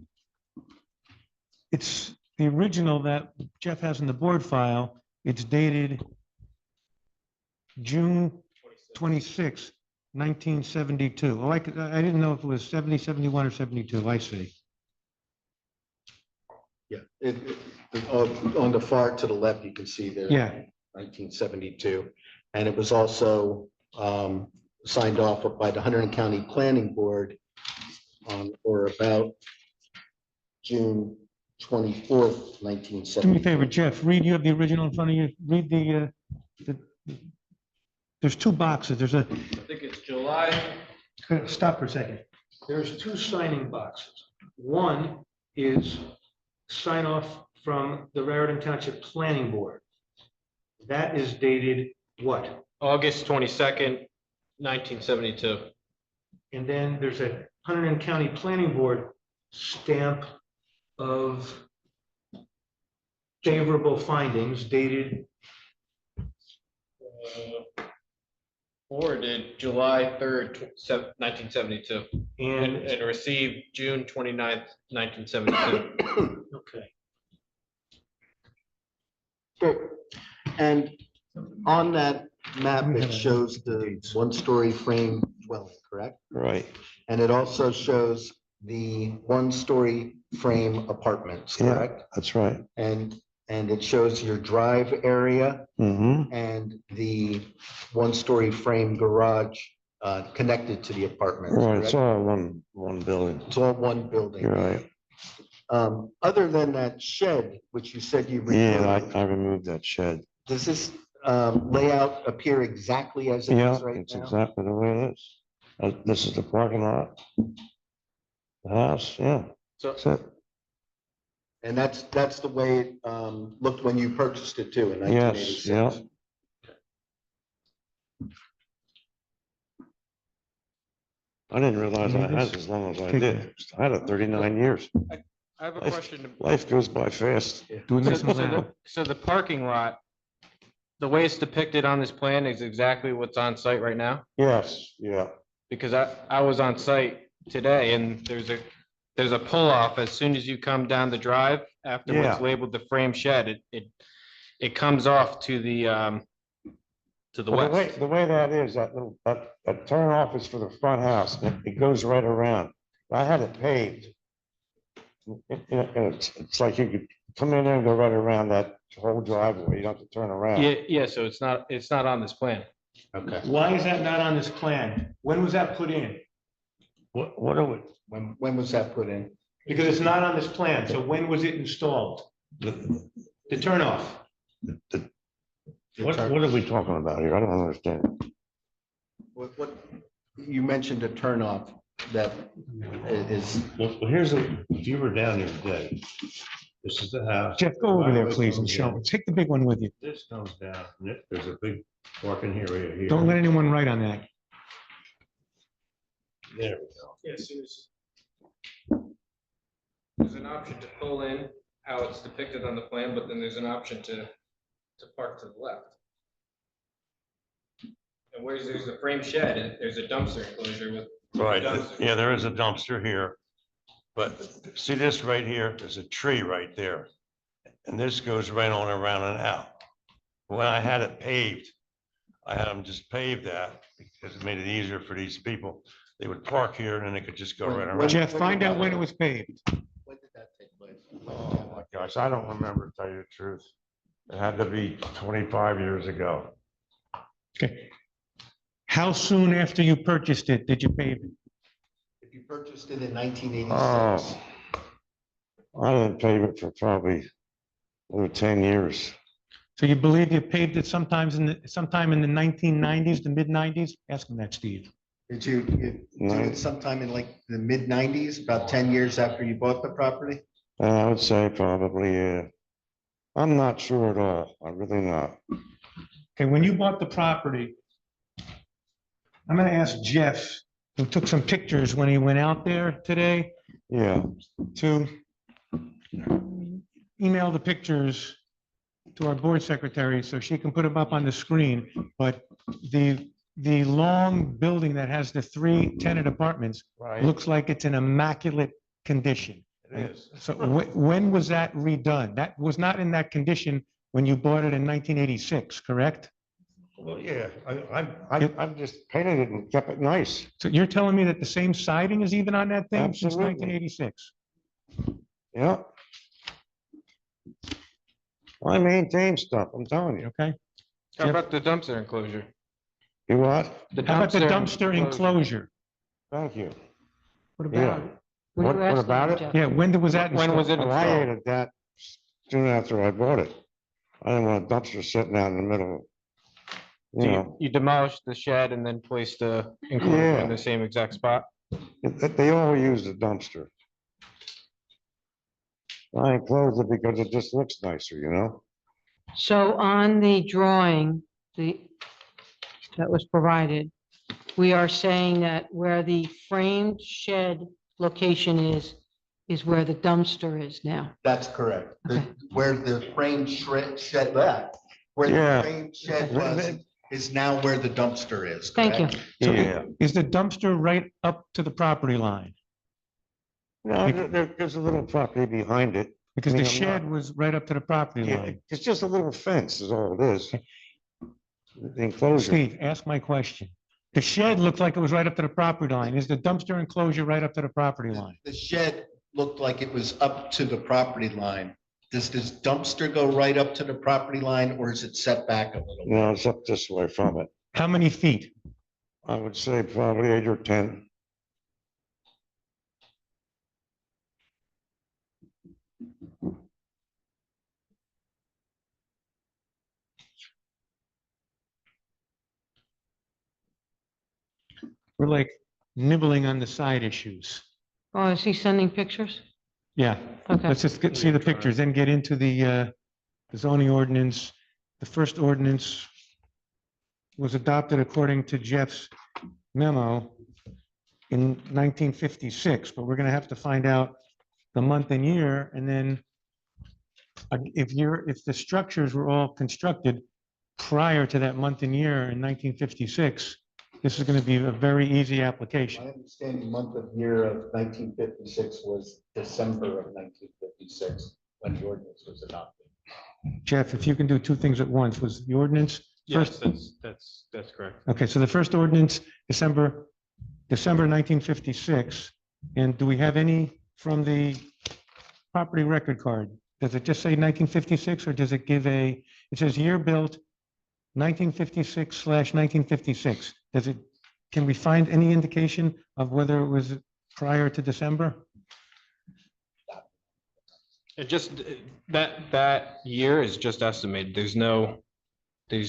Speaker 4: it's the original that Jeff has in the board file, it's dated June 26, 1972. Oh, I didn't know if it was 70, 71, or 72. I see.
Speaker 7: yeah, on the far to the left, you can see there.
Speaker 4: Yeah.
Speaker 7: 1972, and it was also signed off by the Hunterdon County Planning Board or about June 24th,
Speaker 4: Do me a
Speaker 7: 1970.
Speaker 4: favor, Jeff, read, you have the original in front of you. Read there's 2 boxes. There's a,
Speaker 6: I think it's July.
Speaker 4: stop for a second. There's 2 signing boxes. One is sign off from the Raritan Township Planning Board. That is dated what?
Speaker 6: August 22nd, 1972.
Speaker 4: And then there's a Hunterdon County Planning Board stamp of favorable findings dated,
Speaker 6: Forwarded July 3rd, 1972,
Speaker 4: and,
Speaker 6: and received June 29th, 1972.
Speaker 4: okay.
Speaker 7: Good. And on that map, it shows the one-story frame dwelling, correct?
Speaker 9: Right.
Speaker 7: And it also shows the one-story frame apartments,
Speaker 9: Yeah,
Speaker 7: correct?
Speaker 9: that's right.
Speaker 7: And it shows your drive area
Speaker 9: Mm-hmm.
Speaker 7: and the one-story frame garage connected to the apartments,
Speaker 9: Right, it's
Speaker 7: correct?
Speaker 9: all one building.
Speaker 7: It's all one building.
Speaker 9: You're right.
Speaker 7: Other than that shed, which you said you
Speaker 9: Yeah,
Speaker 7: removed,
Speaker 9: I removed that shed.
Speaker 7: does this layout appear exactly as it
Speaker 9: Yeah,
Speaker 7: is right
Speaker 9: it's
Speaker 7: now?
Speaker 9: exactly the way it is. This is the parking lot. The house, yeah.
Speaker 6: So,
Speaker 9: That's it.
Speaker 7: And that's the way it looked when you purchased it too in
Speaker 9: Yes,
Speaker 7: 1986.
Speaker 9: yeah. I didn't realize I had it as long as I did. I had it 39 years.
Speaker 6: I have a
Speaker 9: Life-
Speaker 6: question.
Speaker 9: Life goes by fast.
Speaker 4: Doing
Speaker 6: So
Speaker 4: this
Speaker 6: so the parking lot, the way it's depicted on this plan is exactly what's on site right now?
Speaker 9: Yes, yeah.
Speaker 6: Because I was on site today and there's a pull-off as soon as you come down the drive after
Speaker 9: Yeah.
Speaker 6: what's labeled the frame shed, it comes off to the
Speaker 9: Well,
Speaker 6: west.
Speaker 9: the way that is, that turn off is for the front house. It goes right around. I had it paved. It's like you could come in there and go right around that whole driveway. You don't have to turn around.
Speaker 6: Yeah, so it's not on this plan.
Speaker 7: Okay.
Speaker 4: Why is that not on this plan? When was that put in?
Speaker 9: What are we?
Speaker 7: When was that put in?
Speaker 4: Because it's not on this plan. So when was it installed?
Speaker 9: The-
Speaker 4: The turn off?
Speaker 9: What are we talking about here? I don't understand.
Speaker 7: What, you mentioned a turnoff that is,
Speaker 9: Well, here's if you were down here today, this is the house.
Speaker 4: Jeff, go over there,
Speaker 9: Driveway
Speaker 4: please, and
Speaker 9: comes
Speaker 4: show
Speaker 9: in.
Speaker 4: them. Take the big one with you.
Speaker 9: This comes down, and there's a big parking area here.
Speaker 4: Don't let anyone write on that.
Speaker 9: There we go.
Speaker 6: Yes, there's an option to pull in how it's depicted on the plan, but then there's an option to park to the left. And whereas there's a frame shed, and there's a dumpster enclosure with.
Speaker 9: Right,
Speaker 6: dumpster.
Speaker 9: yeah, there is a dumpster here. But see this right here, there's a tree right there. And this goes right on around and out. When I had it paved, I had them just pave that because it made it easier for these people. They would park here and then they could just go right around.
Speaker 4: Jeff, find out when it was paved.
Speaker 7: when did that take place?
Speaker 9: Oh my gosh, I don't remember, to tell you the truth. It had to be 25 years ago.
Speaker 4: Okay. How soon after you purchased it did you pave it?
Speaker 7: If you purchased it in 1986.
Speaker 9: Oh, I didn't pave it for probably over 10 years.
Speaker 4: So you believe you paved it sometime in the 1990s, the mid-90s? Ask him that, Steve.
Speaker 7: Did you do it sometime in like the mid 90s, about 10 years after you bought the property?
Speaker 9: I would say probably, yeah. I'm not sure at all. I'm really not.
Speaker 4: Okay, when you bought the property, I'm gonna ask Jeff, who took some pictures when he went out there today,
Speaker 9: Yeah,
Speaker 4: to email the pictures to our board secretary so she can put them up on the screen. But the long building that has the 3 tenant apartments
Speaker 9: right.
Speaker 4: looks like it's in immaculate condition.
Speaker 9: It is.
Speaker 4: So when was that redone? That was not in that condition when you bought it in 1986, correct?
Speaker 9: Well, yeah, I've just painted it and kept it nice.
Speaker 4: So you're telling me that the same siding is even on that thing since
Speaker 9: Absolutely.
Speaker 4: 1986?
Speaker 9: Yeah. I maintain stuff, I'm telling you.
Speaker 4: Okay.
Speaker 6: How
Speaker 4: Jeff?
Speaker 6: about the dumpster enclosure?
Speaker 9: You what?
Speaker 4: How about the dumpster enclosure?
Speaker 9: Thank you.
Speaker 1: What
Speaker 9: Yeah.
Speaker 1: about it?
Speaker 9: What-
Speaker 1: are you
Speaker 9: what
Speaker 1: asking
Speaker 9: about
Speaker 1: for,
Speaker 9: it?
Speaker 1: Jeff?
Speaker 4: Yeah, when was that
Speaker 6: When was
Speaker 4: installed?
Speaker 6: it
Speaker 9: Well, I
Speaker 6: installed?
Speaker 9: added that soon after I bought it. I didn't want a dumpster sitting out in the middle.
Speaker 6: So
Speaker 9: You know,
Speaker 6: you demolished the shed and then placed the enclosure
Speaker 9: Yeah.
Speaker 6: in the same exact spot?
Speaker 9: they all use the dumpster. I enclosed it because it just looks nicer, you know?
Speaker 1: So on the drawing, that was provided, we are saying that where the framed shed location is where the dumpster is now.
Speaker 7: That's correct.
Speaker 1: Okay.
Speaker 7: Where the frame shed that, where
Speaker 9: Yeah.
Speaker 7: the frame shed was, is now where the dumpster is.
Speaker 1: Thank you.
Speaker 7: correct?
Speaker 4: So
Speaker 9: Yeah.
Speaker 4: Is the dumpster right up to the property line?
Speaker 9: No, there's a little property behind it.
Speaker 4: Because
Speaker 9: I
Speaker 4: the
Speaker 9: mean, I'm
Speaker 4: shed
Speaker 9: not-
Speaker 4: was right up to the property
Speaker 9: Yeah,
Speaker 4: line.
Speaker 9: it's just a little fence is all it is. The enclosure.
Speaker 4: Steve, ask my question. The shed looked like it was right up to the property line. Is the dumpster enclosure right up to the property line?
Speaker 7: The shed looked like it was up to the property line. Does this dumpster go right up to the property line or is it set back a little? bit?
Speaker 9: No, it's up this way from it.
Speaker 4: How many feet?
Speaker 9: I would say probably 8 or 10.
Speaker 4: We're like nibbling on the side issues.
Speaker 1: Oh, is he sending pictures?
Speaker 4: Yeah,
Speaker 1: Okay.
Speaker 4: let's just see the pictures, then get into the zoning ordinance. The first ordinance was adopted according to Jeff's memo in 1956, but we're going to have to find out the month and year, and then if the structures were all constructed prior to that month and year in 1956, this is going to be a very easy application.
Speaker 7: My understanding month of year of 1956 was December of 1956 when the ordinance was adopted.
Speaker 4: Jeff, if you can do 2 things at once, was the ordinance
Speaker 6: Yes,
Speaker 4: first?
Speaker 6: that's correct.
Speaker 4: Okay, so the first ordinance, December 1956, and do we have any from the property record card? Does it just say 1956, or does it give it says year built 1956/1956? Can we find any indication of whether it was prior to December?
Speaker 6: It just, that year is just estimated. There's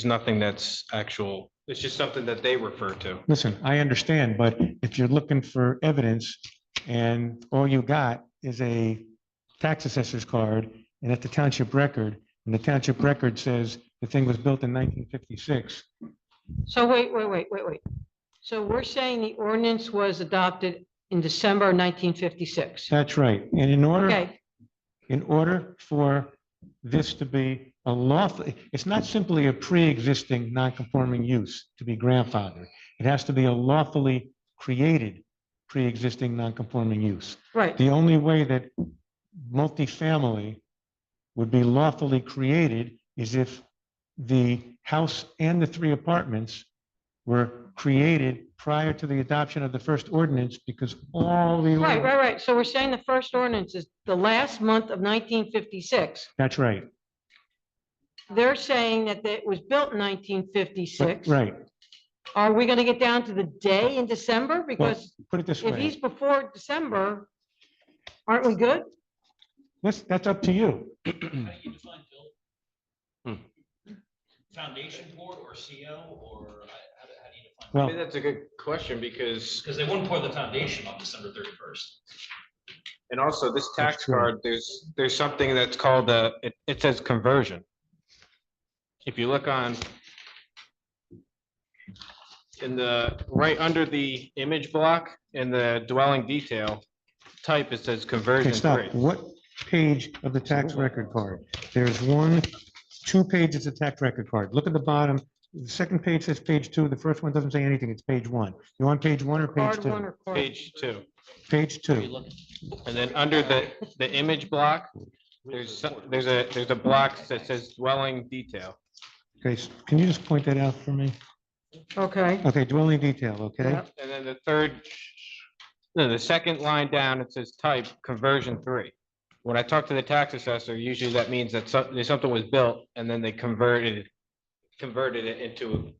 Speaker 6: nothing that's actual. It's just something that they refer to.
Speaker 4: Listen, I understand, but if you're looking for evidence and all you got is a tax assessor's card and at the township record, and the township record says the thing was built in 1956,
Speaker 1: So wait. So we're saying the ordinance was adopted in December 1956.
Speaker 4: that's right. And
Speaker 1: Okay,
Speaker 4: in order for this to be a lawful, it's not simply a pre-existing non-conforming use to be grandfathered. It has to be a lawfully created pre-existing non-conforming use.
Speaker 1: right.
Speaker 4: The only way that multifamily would be lawfully created is if the house and the 3 apartments were created prior to the adoption of the first ordinance, because all the.
Speaker 1: Right. So we're saying the first ordinance is the last month of 1956.
Speaker 4: That's right.
Speaker 1: They're saying that it was built in 1956.
Speaker 4: Right.
Speaker 1: Are we going to get down to the day in December?
Speaker 4: Well,
Speaker 1: Because
Speaker 4: put it this
Speaker 1: if
Speaker 4: way,
Speaker 1: he's before December, aren't we good?
Speaker 4: that's up to you.
Speaker 5: How do you define build? Foundation board or CO, or how do you define?
Speaker 6: I
Speaker 4: Well,
Speaker 6: mean, that's a good question because,
Speaker 5: Because they wouldn't pour the foundation on December 31st.
Speaker 6: and also this tax
Speaker 4: That's true.
Speaker 6: card, there's something that's called it says conversion. If you look on right under the image block in the dwelling detail type, it says conversion
Speaker 4: okay, stop.
Speaker 6: 3.
Speaker 4: What page of the tax record card? There's 2 pages of tax record card. Look at the bottom. The second page says page 2. The first one doesn't say anything. It's page 1. You on page 1 or page
Speaker 1: Card
Speaker 4: 2?
Speaker 1: one or card?
Speaker 6: Page 2.
Speaker 4: Page 2.
Speaker 6: And then under the image block, there's a block that says dwelling detail.
Speaker 4: Okay, can you just point that out for me?
Speaker 1: Okay.
Speaker 4: Okay, dwelling detail, okay?
Speaker 1: Yep.
Speaker 6: And then the second line down, it says type conversion 3. When I talk to the tax assessor, usually that means that something was built and then they converted it into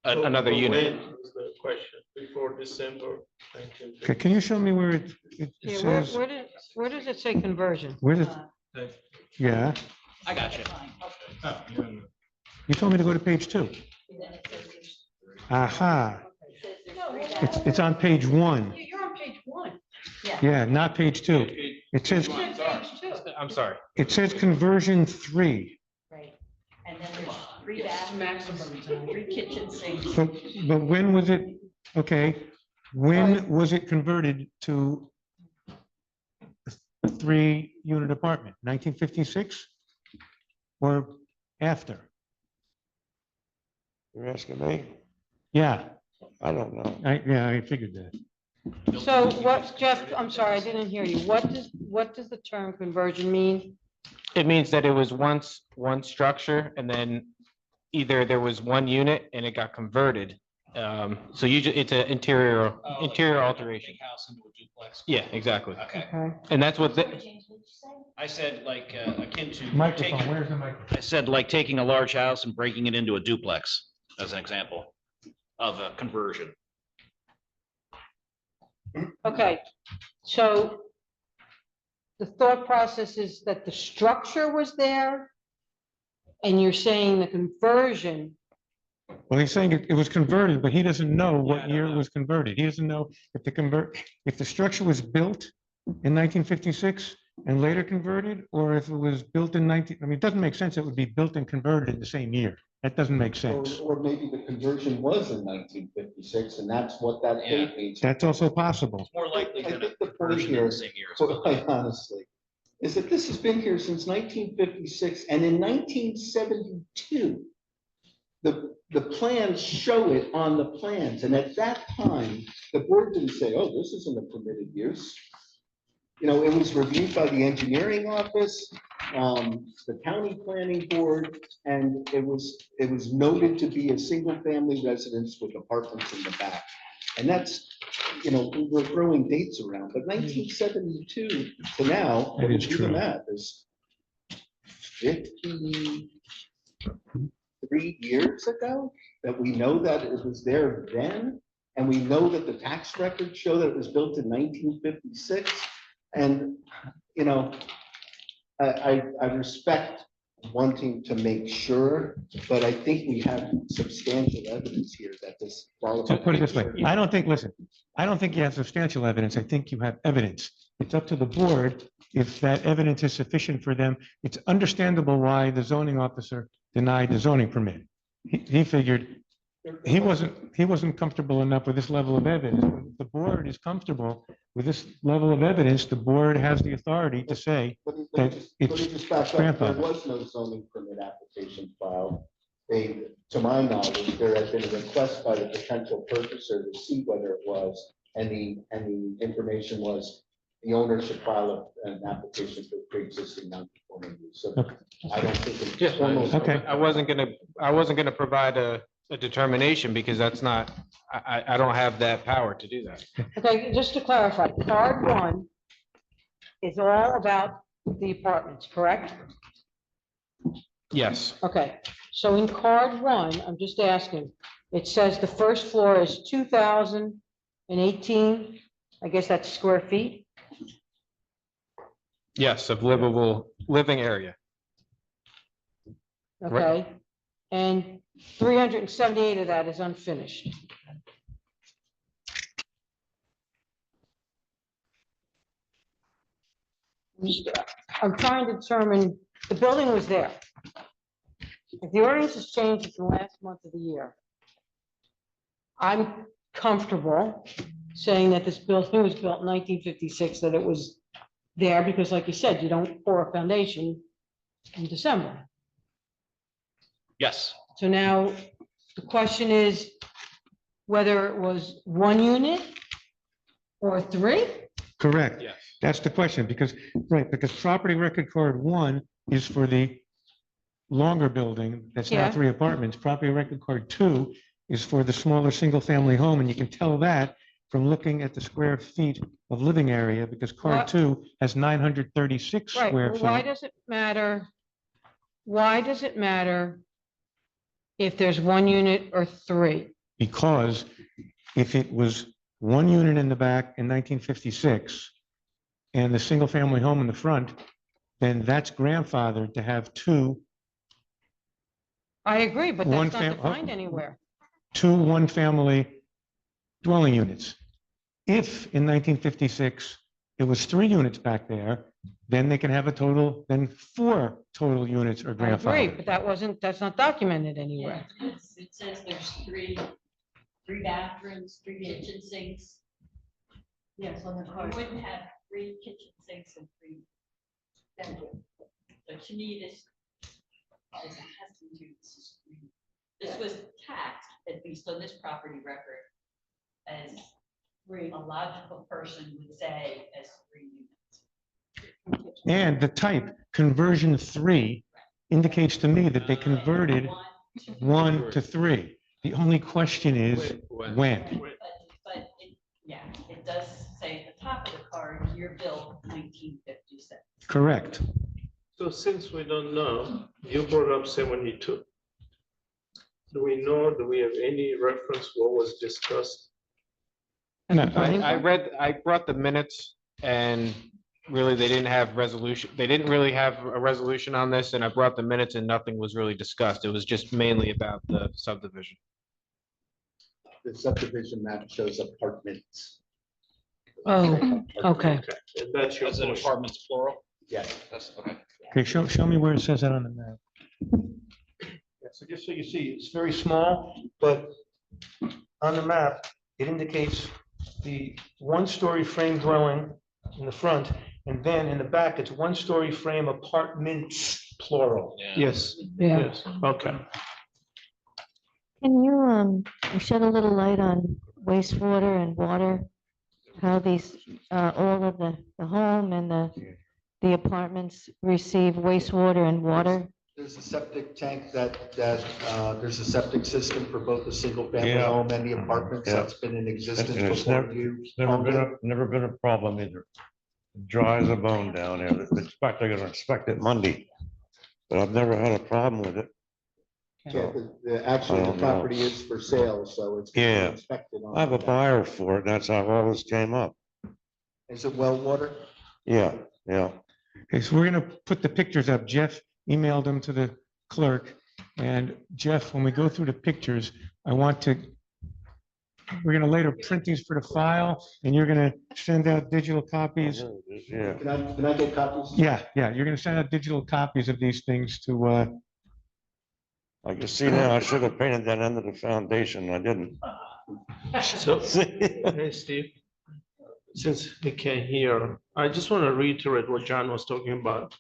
Speaker 6: another
Speaker 10: So
Speaker 6: unit.
Speaker 10: when is the question, before December 1950?
Speaker 4: Okay, can you show me where it
Speaker 1: Yeah,
Speaker 4: says,
Speaker 1: where does it say conversion?
Speaker 4: where's it? Yeah,
Speaker 5: I got you.
Speaker 4: you told me to go to page 2. Aha, it's on page 1.
Speaker 1: You're on page 1.
Speaker 4: Yeah, not page 2. It says,
Speaker 6: I'm sorry.
Speaker 4: it says conversion 3.
Speaker 12: Right, and then there's 3 bathrooms, 3 kitchen sinks.
Speaker 4: But when was it, okay, when was it converted to a 3-unit apartment? 1956? Or after?
Speaker 9: You're asking me?
Speaker 4: Yeah,
Speaker 9: I don't know.
Speaker 4: I figured that.
Speaker 1: So what, Jeff, I'm sorry, I didn't hear you. What does the term conversion mean?
Speaker 6: It means that it was once one structure and then either there was 1 unit and it got converted. So usually it's an interior alteration.
Speaker 5: House into a duplex.
Speaker 6: Yeah, exactly.
Speaker 5: Okay.
Speaker 1: Okay.
Speaker 6: And that's what
Speaker 5: I said like akin to.
Speaker 4: Microphone,
Speaker 5: taking-
Speaker 4: where's the microphone?
Speaker 5: I said like taking a large house and breaking it into a duplex, as an example of a conversion.
Speaker 1: Okay, so the thought process is that the structure was there, and you're saying the conversion,
Speaker 4: Well, he's saying it was converted, but he doesn't know
Speaker 5: Yeah, I
Speaker 4: what
Speaker 5: don't
Speaker 4: year it
Speaker 5: know.
Speaker 4: was converted. He doesn't know if the structure was built in 1956 and later converted, or if it was built in I mean, it doesn't make sense. It would be built and converted in the same year. That doesn't make sense.
Speaker 7: Or maybe the conversion was in 1956, and that's what that date means.
Speaker 4: That's also possible.
Speaker 5: It's more likely
Speaker 7: I
Speaker 5: than a
Speaker 7: think the point
Speaker 5: conversion in
Speaker 7: here,
Speaker 5: the same year. as building.
Speaker 7: quite honestly, is that this has been here since 1956, and in 1972, the plans show it on the plans, and at that time, the board didn't say, oh, this isn't a permitted use. You know, it was reviewed by the engineering office, the county planning board, and it was noted to be a single-family residence with apartments in the back. And that's, you know, we're throwing dates around, but 1972 to now,
Speaker 4: That
Speaker 7: if
Speaker 4: is
Speaker 7: you do the
Speaker 4: true.
Speaker 7: math, is 53 years ago that we know that it was there then, and we know that the tax records show that it was built in 1956. And, you know, I respect wanting to make sure, but I think we have substantial evidence here that this.
Speaker 4: So put it this way, I don't think, listen, I don't think you have substantial evidence. I think you have evidence. It's up to the board if that evidence is sufficient for them. It's understandable why the zoning officer denied the zoning permit. He figured he wasn't comfortable enough with this level of evidence. If the board is comfortable with this level of evidence, the board has the authority to say that
Speaker 7: Let me just back up. There
Speaker 4: grandfathered.
Speaker 7: was no zoning permit application filed. They, to my knowledge, there had been a request by the potential purchaser to see whether it was, and the information was the owner should file an application for pre-existing non-conforming use. So
Speaker 4: Okay.
Speaker 7: I don't think.
Speaker 6: Yeah,
Speaker 7: it's almost-
Speaker 4: Okay.
Speaker 6: I wasn't gonna provide a determination because that's not, I don't have that power to do that.
Speaker 1: Okay, just to clarify, card one is all about the apartments, correct?
Speaker 6: Yes,
Speaker 1: Okay, so in card one, I'm just asking, it says the first floor is 2,018, I guess that's square feet?
Speaker 6: yes, of living area.
Speaker 1: Okay, and 378 of that is unfinished. I'm trying to determine, the building was there. If the ordinance has changed in the last month of the year, I'm comfortable saying that this building was built in 1956, that it was there, because like you said, you don't pour a foundation in December.
Speaker 6: Yes.
Speaker 1: So now the question is whether it was one unit or three?
Speaker 4: Correct.
Speaker 6: Yes.
Speaker 4: That's the question, because property record card one is for the longer building, that's now
Speaker 1: Yeah.
Speaker 4: 3 apartments. Property record card two is for the smaller single-family home, and you can tell that from looking at the square feet of living area, because card
Speaker 1: What?
Speaker 4: two has 936
Speaker 1: Right,
Speaker 4: square
Speaker 1: well, why
Speaker 4: feet.
Speaker 1: does it matter? Why does it matter if there's one unit or three?
Speaker 4: Because if it was one unit in the back in 1956 and the single-family home in the front, then that's grandfathered to have two
Speaker 1: I agree, but
Speaker 4: One
Speaker 1: that's not
Speaker 4: fam-
Speaker 1: defined anywhere.
Speaker 4: one-family dwelling units. If in 1956, it was 3 units back there, then they can have then 4 total units are
Speaker 1: I agree,
Speaker 4: grandfathered.
Speaker 1: but that's not documented anywhere.
Speaker 12: It says there's three bathrooms, 3 kitchen sinks. Yes, on the card. You wouldn't have 3 kitchen sinks and 3 bedrooms. So to me, this has to do, this was taxed, at least on this property record, as a logical person would say as 3 units.
Speaker 4: And the type, conversion 3, indicates to me that they converted 1 to 3. The only question is when.
Speaker 12: But it does say at the top of the card, year built 1956.
Speaker 4: Correct.
Speaker 10: So since we don't know, you brought up 72. Do we have any reference what was discussed?
Speaker 4: No,
Speaker 6: I brought the minutes and really they didn't have resolution. They didn't really have a resolution on this and I brought the minutes and nothing was really discussed. It was just mainly about the subdivision.
Speaker 7: The subdivision map shows apartments.
Speaker 1: Oh, okay.
Speaker 10: And that's your
Speaker 5: Is it
Speaker 10: point.
Speaker 5: apartments plural?
Speaker 7: Yes.
Speaker 5: That's, okay.
Speaker 4: Okay, show me where it says that on the map.
Speaker 3: Yeah, so just so you see, it's very small, but on the map, it indicates the 1-story frame dwelling in the front, and then in the back, it's 1-story frame apartments, plural.
Speaker 5: Yeah.
Speaker 10: Yes,
Speaker 1: Yeah.
Speaker 10: yes, okay.
Speaker 11: Can you shed a little light on wastewater and water? How these, all of the home and the apartments receive wastewater and water?
Speaker 7: There's a septic tank there's a septic system for both the single-family
Speaker 13: Yeah.
Speaker 7: home and the apartments
Speaker 13: Yeah.
Speaker 7: that's been in existence
Speaker 13: And it's
Speaker 7: before
Speaker 13: never-
Speaker 7: you.
Speaker 13: It's never
Speaker 7: owned
Speaker 13: been,
Speaker 7: it.
Speaker 13: never been a problem either. Dry as a bone down there. They're gonna inspect it Monday. But I've never had a problem with it.
Speaker 7: Yeah, actually,
Speaker 13: I
Speaker 7: the
Speaker 13: don't know.
Speaker 7: property is for sale, so it's. gonna be
Speaker 13: Yeah.
Speaker 7: inspected on
Speaker 13: I have a
Speaker 7: that.
Speaker 13: buyer for it. That's how all this came up.
Speaker 7: Is it well water?
Speaker 13: Yeah, yeah.
Speaker 4: Okay, so we're gonna put the pictures up. Jeff emailed them to the clerk. And Jeff, when we go through the pictures, we're gonna later print these for the file, and you're gonna send out digital copies.
Speaker 13: Yeah.
Speaker 7: Can I get copies?
Speaker 4: Yeah, you're gonna send out digital copies of these things to,
Speaker 13: I can see now, I should have painted that end of the foundation. I didn't.
Speaker 10: So, hey, Steve, since he can't hear, I just want to reiterate what John was talking about.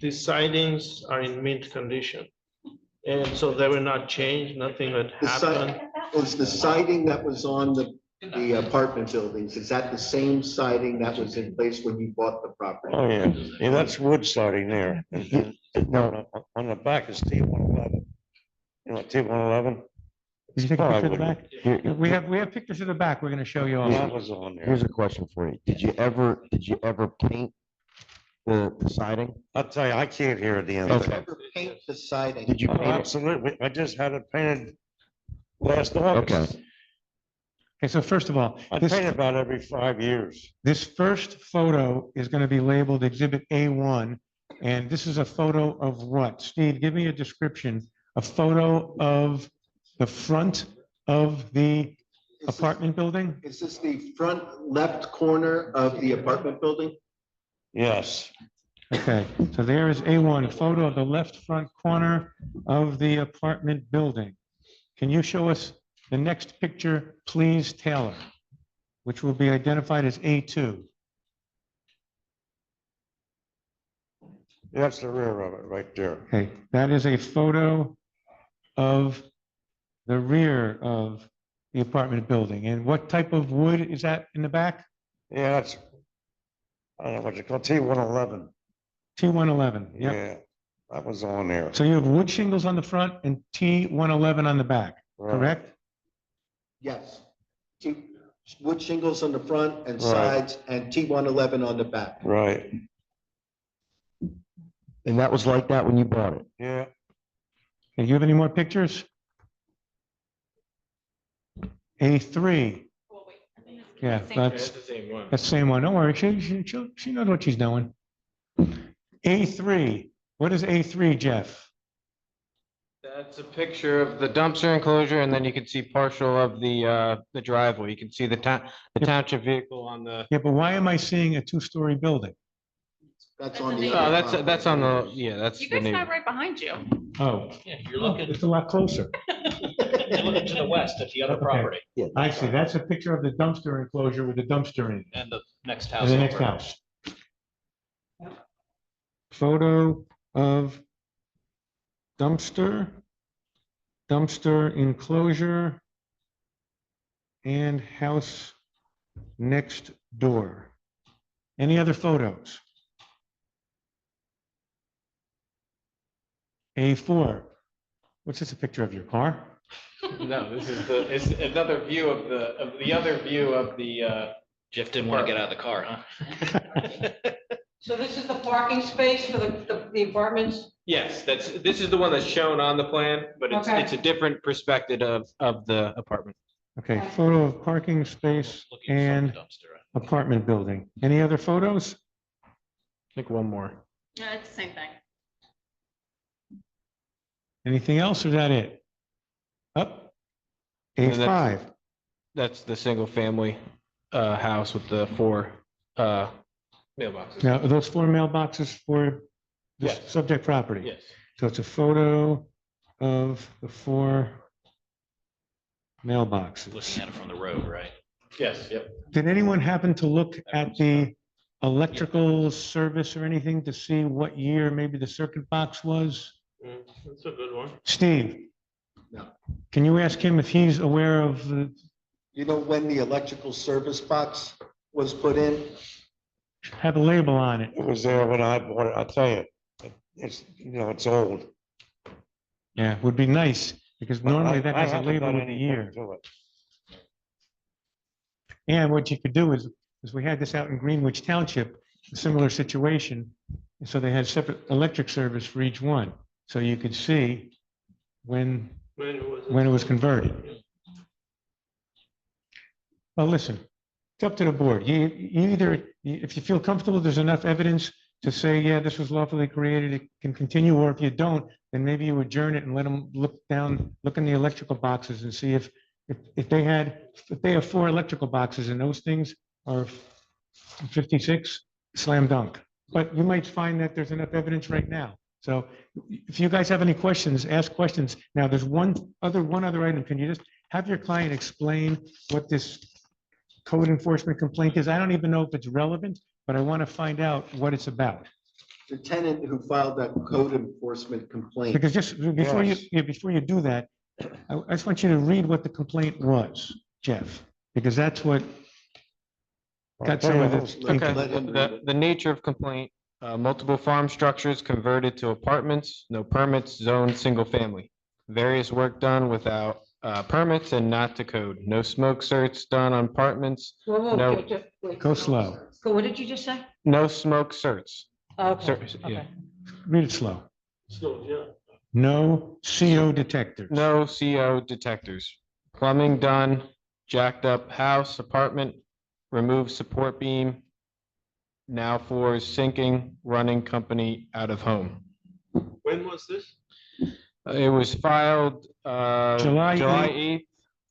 Speaker 10: The sidings are in mint condition. And so they were not changed, nothing that happened.
Speaker 7: Is the siding that was on the apartment buildings, is that the same siding that was in place when you bought the property?
Speaker 13: Oh, yeah. Yeah, that's wood siding there. And no, on the back is T111. You know, T111?
Speaker 4: did you take a picture of the back?
Speaker 13: Here-
Speaker 4: We have pictures of the back. We're gonna show you all.
Speaker 13: That was on there.
Speaker 14: Here's a question for you. Did you ever paint the siding?
Speaker 13: I'll tell you, I can't hear at the end of
Speaker 14: Okay.
Speaker 13: it.
Speaker 7: Ever paint the siding?
Speaker 14: Did you
Speaker 13: Oh,
Speaker 14: paint it?
Speaker 13: absolutely. I just had it painted last August.
Speaker 4: Okay, so first of all,
Speaker 13: I
Speaker 4: this,
Speaker 13: paint about every 5 years.
Speaker 4: this first photo is gonna be labeled Exhibit A1. And this is a photo of what? Steve, give me a description. A photo of the front of the apartment building?
Speaker 7: Is this the front left corner of the apartment building?
Speaker 13: Yes.
Speaker 4: Okay, so there is A1, photo of the left front corner of the apartment building. Can you show us the next picture, please, Taylor, which will be identified as A2?
Speaker 13: That's the rear of it right there.
Speaker 4: Okay, that is a photo of the rear of the apartment building. And what type of wood is that in the back?
Speaker 13: Yeah, that's, I don't know what you call T111.
Speaker 4: T111, yep.
Speaker 13: Yeah, that was on there.
Speaker 4: So you have wood shingles on the front and T111 on the back,
Speaker 13: Right.
Speaker 4: correct?
Speaker 7: Yes. Wood shingles on the front and
Speaker 13: Right.
Speaker 7: sides and T111 on the back.
Speaker 13: Right,
Speaker 14: And that was like that when you bought it?
Speaker 13: yeah.
Speaker 4: Okay, you have any more pictures? A3, yeah, that's
Speaker 6: the same one.
Speaker 4: the same one. Don't worry, she knows what she's doing. A3, what is A3, Jeff?
Speaker 6: That's a picture of the dumpster enclosure, and then you can see partial of the driveway. You can see the township vehicle on the.
Speaker 4: Yeah, but why am I seeing a two-story building?
Speaker 7: That's on the.
Speaker 2: Oh,
Speaker 7: other
Speaker 6: That's
Speaker 7: property.
Speaker 6: on the, yeah, that's
Speaker 2: You
Speaker 6: the
Speaker 2: guys
Speaker 6: neighbor.
Speaker 2: have right behind you.
Speaker 4: Oh,
Speaker 5: Yeah, you're looking,
Speaker 4: it's a lot closer.
Speaker 5: you're looking to the west at the other
Speaker 4: Okay.
Speaker 5: property
Speaker 4: I see, that's a picture of the dumpster enclosure with the dumpster in it.
Speaker 5: and the next house.
Speaker 4: And the next
Speaker 5: over.
Speaker 4: house. Photo of dumpster enclosure and house next door. Any other photos? A4. What's this, a picture of your car?
Speaker 6: No, this is it's another view of the other view of the,
Speaker 5: Jeff didn't want to get out of the car, huh?
Speaker 1: So this is the parking space for the apartments?
Speaker 6: yes, this is the one that's shown on the plan, but
Speaker 1: Okay.
Speaker 6: it's a different perspective of the apartment.
Speaker 4: Okay, photo of parking space
Speaker 5: Looking from the
Speaker 4: and
Speaker 5: dumpster.
Speaker 4: apartment building. Any other photos?
Speaker 6: I think one more.
Speaker 2: Yeah, it's the same thing.
Speaker 4: Anything else, or is that it? Up?
Speaker 6: And
Speaker 4: A5.
Speaker 6: That's the single family house with the 4 mailboxes.
Speaker 4: Now, are those 4 mailboxes for the
Speaker 6: Yes.
Speaker 4: subject property?
Speaker 6: Yes.
Speaker 4: So it's a photo of the 4 mailboxes.
Speaker 5: Looking at it from the road, right?
Speaker 6: Yes, yep.
Speaker 4: Did anyone happen to look at the electrical service or anything to see what year maybe the circuit box was?
Speaker 10: That's a good one.
Speaker 4: Steve?
Speaker 7: No.
Speaker 4: Can you ask him if he's aware of the,
Speaker 7: You know when the electrical service box was put in?
Speaker 4: have a label on it?
Speaker 13: It was there when I bought it. I'll tell you, it's, it's old.
Speaker 4: Yeah, would be nice, because normally that
Speaker 13: I
Speaker 4: has a
Speaker 13: haven't
Speaker 4: label
Speaker 13: done
Speaker 4: with the
Speaker 13: anything
Speaker 4: year.
Speaker 13: to it.
Speaker 4: And what you could do is we had this out in Greenwich Township, a similar situation. So they had separate electric service for each one. So you could see when it was converted. Well, listen, it's up to the board. You either, if you feel comfortable, there's enough evidence to say, yeah, this was lawfully created, it can continue, or if you don't, then maybe you adjourn it and let them look down, look in the electrical boxes and see if they have 4 electrical boxes and those things are 56, slam dunk. But you might find that there's enough evidence right now. So if you guys have any questions, ask questions. Now, there's one other item. Can you just have your client explain what this code enforcement complaint is? I don't even know if it's relevant, but I want to find out what it's about.
Speaker 7: The tenant who filed that code enforcement complaint.
Speaker 4: Because just before
Speaker 7: Yes.
Speaker 4: before you do that, I just want you to read what the complaint was, Jeff, because that's what got some of this
Speaker 6: Okay,
Speaker 4: thinking.
Speaker 6: the nature of complaint, multiple farm structures converted to apartments, no permits, zoned single family. Various work done without permits and not to code. No smoke certs done on apartments,
Speaker 1: Whoa, whoa,
Speaker 6: No.
Speaker 1: Jeff, wait.
Speaker 4: Go slow.
Speaker 1: So what did you just say?
Speaker 6: no smoke certs.
Speaker 1: Okay,
Speaker 6: Certs, yeah.
Speaker 1: okay.
Speaker 4: Read it slow.
Speaker 10: So, yeah.
Speaker 4: No CO detectors.
Speaker 6: No CO detectors. Plumbing done, jacked up house, apartment, remove support beam. Now for sinking, running company out of home.
Speaker 10: When was this?
Speaker 6: It was filed
Speaker 4: July
Speaker 6: July
Speaker 4: 8th.
Speaker 6: 8th,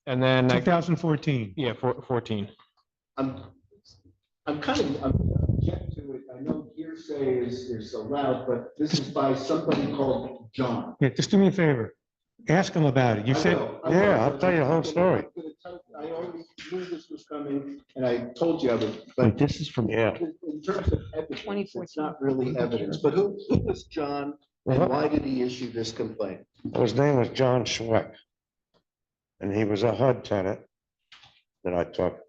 Speaker 6: and then,
Speaker 4: 2014.
Speaker 6: yeah, 14.
Speaker 7: I'm kind of, I'm object to it. I know hearsay is allowed, but this is by somebody called John.
Speaker 4: Yeah, just do me a favor. Ask him about it. You said,
Speaker 7: I will,
Speaker 13: Yeah, I'll tell you the whole story.
Speaker 7: I already knew this was coming and I told you I would,
Speaker 14: But
Speaker 7: but
Speaker 14: this is from,
Speaker 13: Yeah.
Speaker 7: in terms of evidence, it's not really evidence. But who was John and why did he issue this complaint?
Speaker 13: His name was John Schweck. And he was a HUD tenant that I took.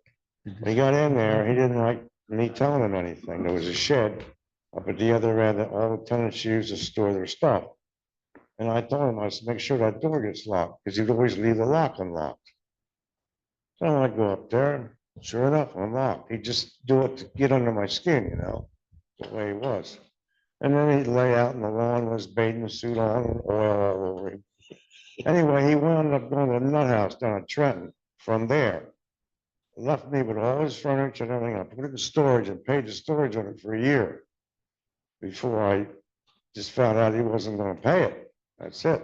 Speaker 13: When he got in there, he didn't like me telling him anything. There was a shed up at the other end that all the tenants use to store their stuff. And I told him, I said, make sure that door gets locked, because he'd always leave the lock unlocked. So I go up there, and sure enough, unlocked. He'd just do it to get under my skin, you know, the way he was. And then he'd lay out in the lawn with his bathing suit on and oil all over him. Anyway, he wound up going to the nut house down in Trenton from there. Left me with all his furniture and everything. I put it in storage and paid the storage on it for a year before I just found out he wasn't going to pay it. That's it.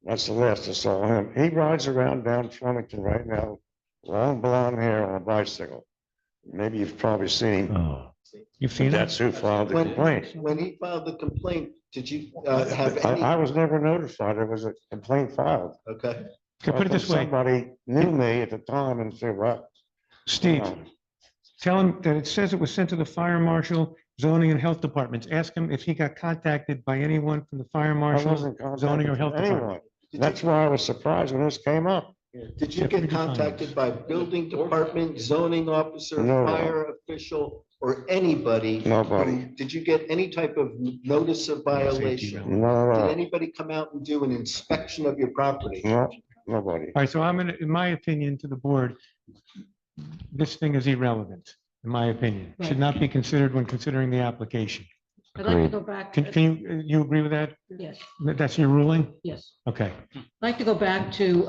Speaker 13: That's the last I saw him. He rides around down Flemington right now, long blonde hair on a bicycle. Maybe you've probably seen him.
Speaker 4: oh, you've seen it?
Speaker 13: That's who filed the complaint.
Speaker 7: When he filed the complaint, did you have any?
Speaker 13: I was never notified. There was a complaint filed.
Speaker 7: Okay.
Speaker 4: Okay, put it this way,
Speaker 13: Somebody knew me at the time and said, well.
Speaker 4: Steve, tell him that it says it was sent to the fire marshal, zoning and health departments. Ask him if he got contacted by anyone from the fire
Speaker 13: I
Speaker 4: marshal,
Speaker 13: wasn't
Speaker 4: zoning or
Speaker 13: contacted
Speaker 4: health
Speaker 13: from
Speaker 4: department.
Speaker 13: anyone. That's why I was surprised when this came up.
Speaker 7: Did you get contacted by building department, zoning officer,
Speaker 13: No.
Speaker 7: fire official, or anybody?
Speaker 13: Nobody.
Speaker 7: Did you get any type of notice of violation?
Speaker 13: No,
Speaker 7: Did anybody come out and do an inspection of your property?
Speaker 13: no, nobody.
Speaker 4: All right, so I'm gonna, in my opinion, to the board, this thing is irrelevant, in my opinion. Should not be considered when considering the application.
Speaker 1: I'd like to go back.
Speaker 4: Can you agree with that?
Speaker 1: Yes,
Speaker 4: That's your ruling?
Speaker 1: yes.
Speaker 4: Okay.
Speaker 1: I'd like to go back to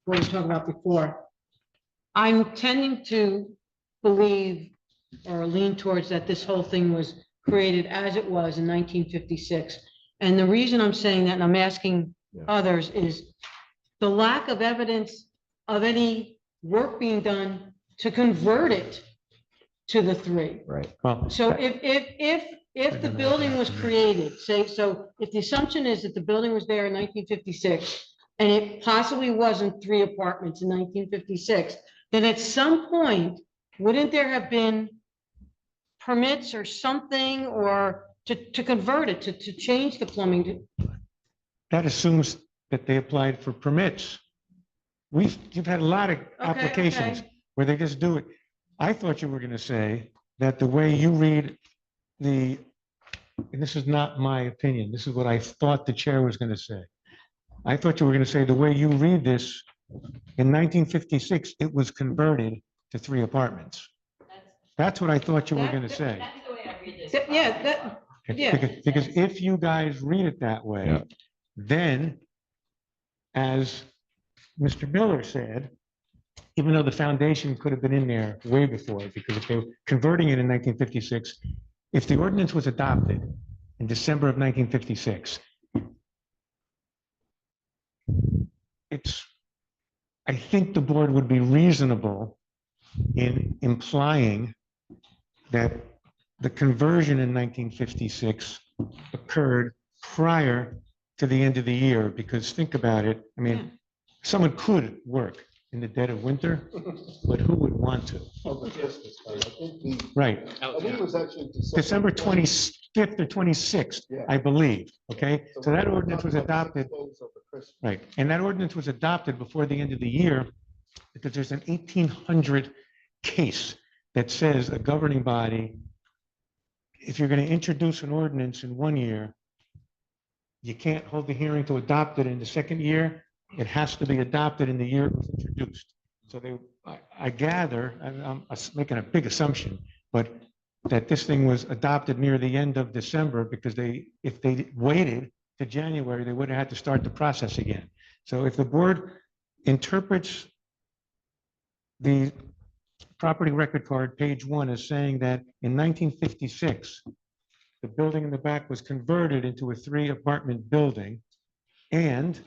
Speaker 1: what we talked about before. I'm tending to believe or lean towards that this whole thing was created as it was in 1956. And the reason I'm saying that, and I'm asking others, is the lack of evidence of any work being done to convert it to the 3.
Speaker 14: right.
Speaker 4: Well,
Speaker 1: So if the building was created, say, so if the assumption is that the building was there in 1956 and it possibly wasn't 3 apartments in 1956, then at some point, wouldn't there have been permits or something or to convert it, to change the plumbing?
Speaker 4: that assumes that they applied for permits. You've had a lot of applications
Speaker 1: okay.
Speaker 4: where they just do it. I thought you were going to say that the way you read and this is not my opinion, this is what I thought the chair was going to say. I thought you were going to say the way you read this, in 1956, it was converted to 3 apartments. That's what I thought you were going to say.
Speaker 12: That's the way I read this.
Speaker 1: Yeah, that, yeah.
Speaker 4: Because if you guys read it that way, then, as Mr. Miller said, even though the foundation could have been in there way before, because if they were converting it in 1956, if the ordinance was adopted in December of 1956, I think the board would be reasonable in implying that the conversion in 1956 occurred prior to the end of the year, because think about it, I mean, someone could work in the dead of winter, but who would want to? Right.
Speaker 7: I think it was actually
Speaker 4: December 25th or 26th, I believe, okay? So that ordinance was adopted, right, and that ordinance was adopted before the end of the year because there's an 1800 case that says a governing body, if you're going to introduce an ordinance in one year, you can't hold the hearing to adopt it in the second year. It has to be adopted in the year it was introduced. So I gather, I'm making a big assumption, but that this thing was adopted near the end of December because if they waited to January, they would have had to start the process again. So if the board interprets the property record card, page 1, as saying that in 1956, the building in the back was converted into a 3-apartment building, and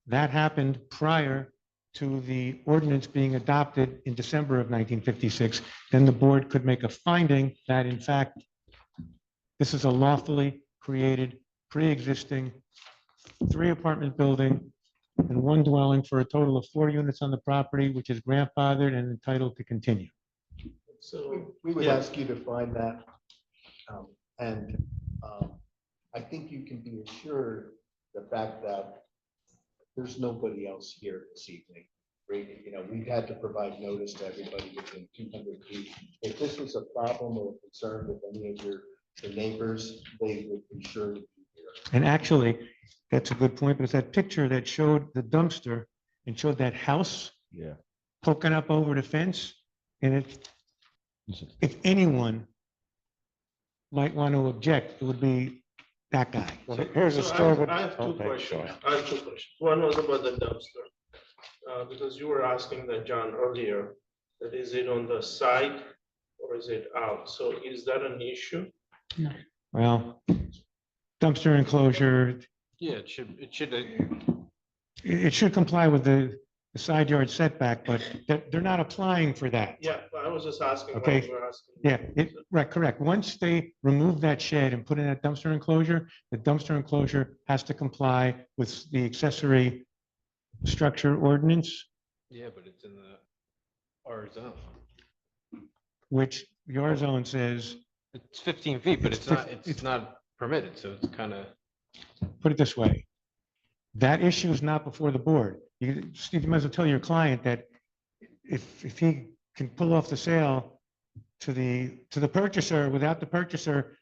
Speaker 4: that happened prior to the ordinance being adopted in December of 1956, then the board could make a finding that, in fact, this is a lawfully created, pre-existing 3-apartment building and 1 dwelling for a total of 4 units on the property, which is grandfathered and entitled to continue.
Speaker 10: So.
Speaker 7: We would
Speaker 10: yeah.
Speaker 7: ask you to find that. And I think you can be assured the fact that there's nobody else here this evening. Right? You know, we've had to provide notice to everybody within 200 feet. If this was a problem or a concern with any of the neighbors, they would be sure to be here.
Speaker 4: And actually, that's a good point, because that picture that showed the dumpster and showed that house poking up over the fence, and if anyone might want to object, it would be that guy.
Speaker 13: Here's a
Speaker 10: So
Speaker 13: story.
Speaker 10: I have two
Speaker 13: Okay,
Speaker 10: questions.
Speaker 13: sure.
Speaker 10: I have two questions. One was about the dumpster. Because you were asking that, John, earlier, that is it on the side or is it out? So is that an issue?
Speaker 4: Well, dumpster enclosure,
Speaker 6: Yeah,
Speaker 4: it should comply with the side yard setback, but they're not applying for that.
Speaker 10: Yeah, but I was just asking. what
Speaker 4: Okay.
Speaker 10: you were asking.
Speaker 4: Yeah, right, correct. Once they remove that shed and put in that dumpster enclosure, the dumpster enclosure has to comply with the accessory structure ordinance,
Speaker 6: Yeah, but it's in the R zone.
Speaker 4: which your zone says,
Speaker 6: It's 15 feet, but
Speaker 4: It's
Speaker 6: it's not permitted, so it's kind of.
Speaker 4: put it this way. That issue is not before the board. Steve, you might as well tell your client that if he can pull off the sale to the purchaser without the purchaser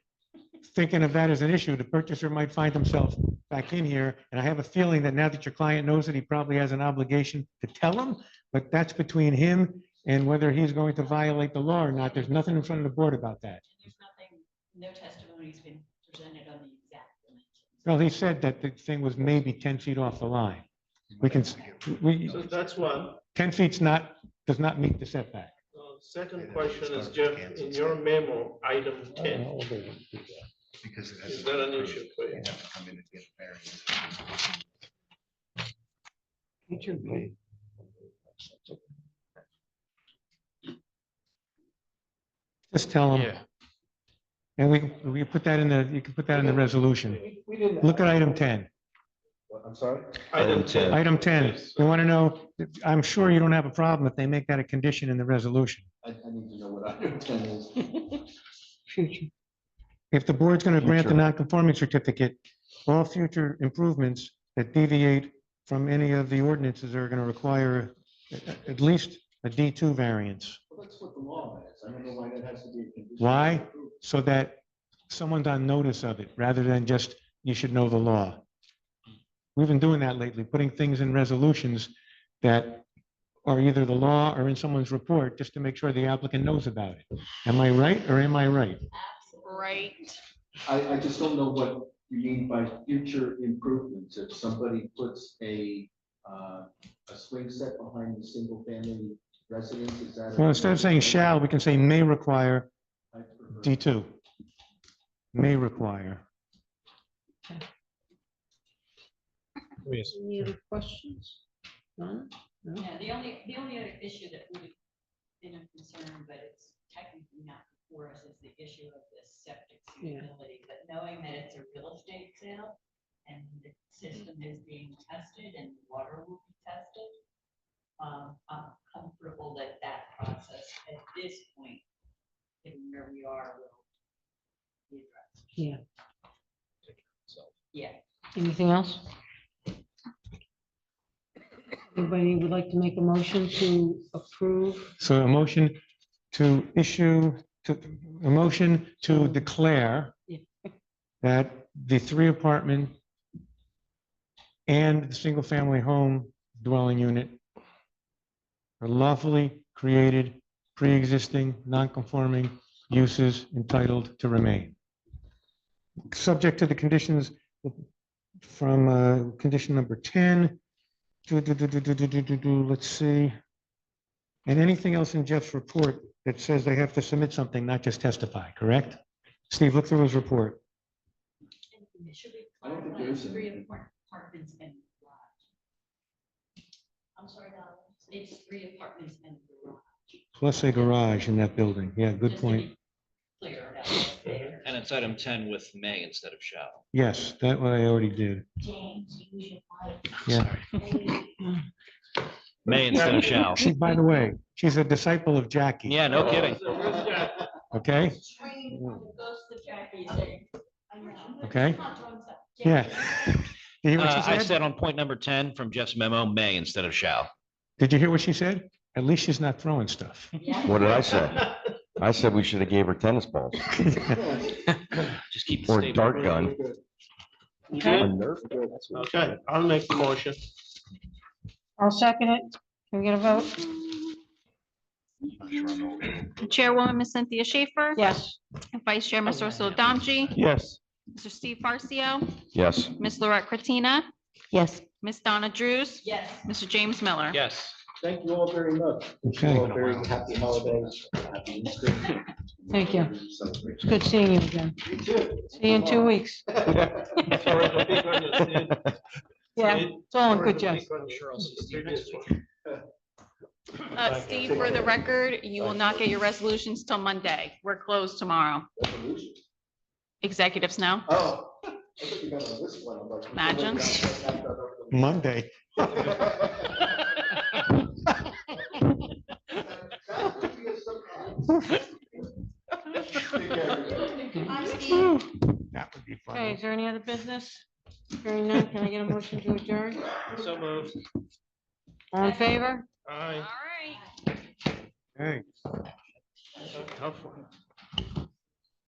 Speaker 4: thinking of that as an issue, the purchaser might find himself back in here. And I have a feeling that now that your client knows that he probably has an obligation to tell him, but that's between him and whether he's going to violate the law or not. There's nothing in front of the board about that.
Speaker 12: There's nothing, no testimony's been presented on the exact dimensions.
Speaker 4: Well, he said that the thing was maybe 10 feet off the line. We can,
Speaker 10: So that's one.
Speaker 4: 10 feet's does not meet the setback.
Speaker 10: Second question is, Jeff, in your memo, item 10, is that an issue for you?
Speaker 4: Just tell him.
Speaker 6: Yeah.
Speaker 4: And we put that in you can put that in the resolution.
Speaker 7: We didn't.
Speaker 4: Look at item 10.
Speaker 7: I'm sorry?
Speaker 10: Item 10.
Speaker 4: Item 10,
Speaker 10: Yes.
Speaker 4: we want to know, I'm sure you don't have a problem if they make that a condition in the resolution.
Speaker 7: I need to know what item 10 is.
Speaker 4: If the board's going to grant the non-conforming certificate, all future improvements that deviate from any of the ordinances are going to require at least a D2 variance.
Speaker 7: Well, that's what the law is. I don't know why that has to be a condition.
Speaker 4: Why? So that someone's on notice of it, rather than just, you should know the law. We've been doing that lately, putting things in resolutions that are either the law or in someone's report, just to make sure the applicant knows about it. Am I right or am I right?
Speaker 2: Right.
Speaker 7: I just don't know what you mean by future improvements. If somebody puts a swing set behind the single family residence, is that?
Speaker 4: Well, instead of saying shall, we can say may require D2. may require.
Speaker 1: Any other questions? None? No?
Speaker 12: Yeah, the only other issue that would have been a concern, but it's technically not before us, is the issue of the septic
Speaker 1: Yeah.
Speaker 12: suitability. But knowing that it's a real estate sale and the system is being tested and water will be tested, I'm comfortable that that process at this point, given where we are, will be addressed.
Speaker 1: Yeah.
Speaker 12: Yeah.
Speaker 1: Anything else? Anybody would like to make a motion to approve?
Speaker 4: So a motion to a motion to declare
Speaker 1: Yeah.
Speaker 4: that the 3-apartment and the single-family home dwelling unit are lawfully created, pre-existing, non-conforming uses entitled to remain. Subject to the conditions from condition number 10. Let's see. And anything else in Jeff's report that says they have to submit something, not just testify, correct? Steve, look through his report.
Speaker 12: And it should be clarified, 3 apartments and garage. I'm sorry, Donna, it's 3 apartments and garage.
Speaker 4: Plus a garage in that building. Yeah, good
Speaker 12: Just to
Speaker 4: point.
Speaker 12: be clear about what's there.
Speaker 5: And it's item 10 with may instead of shall.
Speaker 4: Yes, that one I already did.
Speaker 12: James, use your mic.
Speaker 4: Yeah.
Speaker 5: May instead of shall.
Speaker 4: She, by the way, she's a disciple of Jackie.
Speaker 5: Yeah, no kidding.
Speaker 4: Okay?
Speaker 12: Train on the ghost of Jackie saying, I know.
Speaker 4: Okay.
Speaker 12: Not drugs up.
Speaker 4: Yeah. Did you hear what she
Speaker 5: I
Speaker 4: said?
Speaker 5: said on point number 10 from Jeff's memo, may instead of shall.
Speaker 4: Did you hear what she said? At least she's not throwing stuff.
Speaker 14: What did I say? I said we should have gave her tennis balls
Speaker 5: Just keep the
Speaker 14: or a
Speaker 5: statement.
Speaker 14: dart gun.
Speaker 1: Okay.
Speaker 14: A Nerf gun, that's what-
Speaker 10: Okay, I'll make the motion.
Speaker 1: I'll second it. Can we get a vote?
Speaker 2: Chairwoman, Ms. Cynthia Schaefer.
Speaker 1: Yes.
Speaker 2: Vice Chair, Mr. Ursula Domji.
Speaker 4: Yes.
Speaker 2: Mr. Steve Farcio.
Speaker 14: Yes.
Speaker 2: Ms. Lorette Kratina.
Speaker 11: Yes.
Speaker 2: Ms. Donna Drews.
Speaker 12: Yes.
Speaker 2: Mr. James Miller.
Speaker 5: Yes.
Speaker 7: Thank you all very much.
Speaker 4: Okay.
Speaker 7: All very happy holidays. Happy Easter.
Speaker 1: Thank you. It's good seeing you again.
Speaker 7: You too.
Speaker 1: See you in 2 weeks. Yeah, it's all in good, Jeff.
Speaker 2: Steve, for the record, you will not get your resolutions till Monday. We're closed tomorrow. Executives now.
Speaker 7: Oh. I thought you got on this one. I'm like-
Speaker 2: Imagine.
Speaker 4: Monday. That would be
Speaker 1: Okay,
Speaker 4: funny.
Speaker 1: is there any other business? Hearing none, can I get a motion to adjourn?
Speaker 10: So moved.
Speaker 1: All in favor?
Speaker 10: Aye.
Speaker 2: All right.
Speaker 4: Hey.
Speaker 10: Tough one.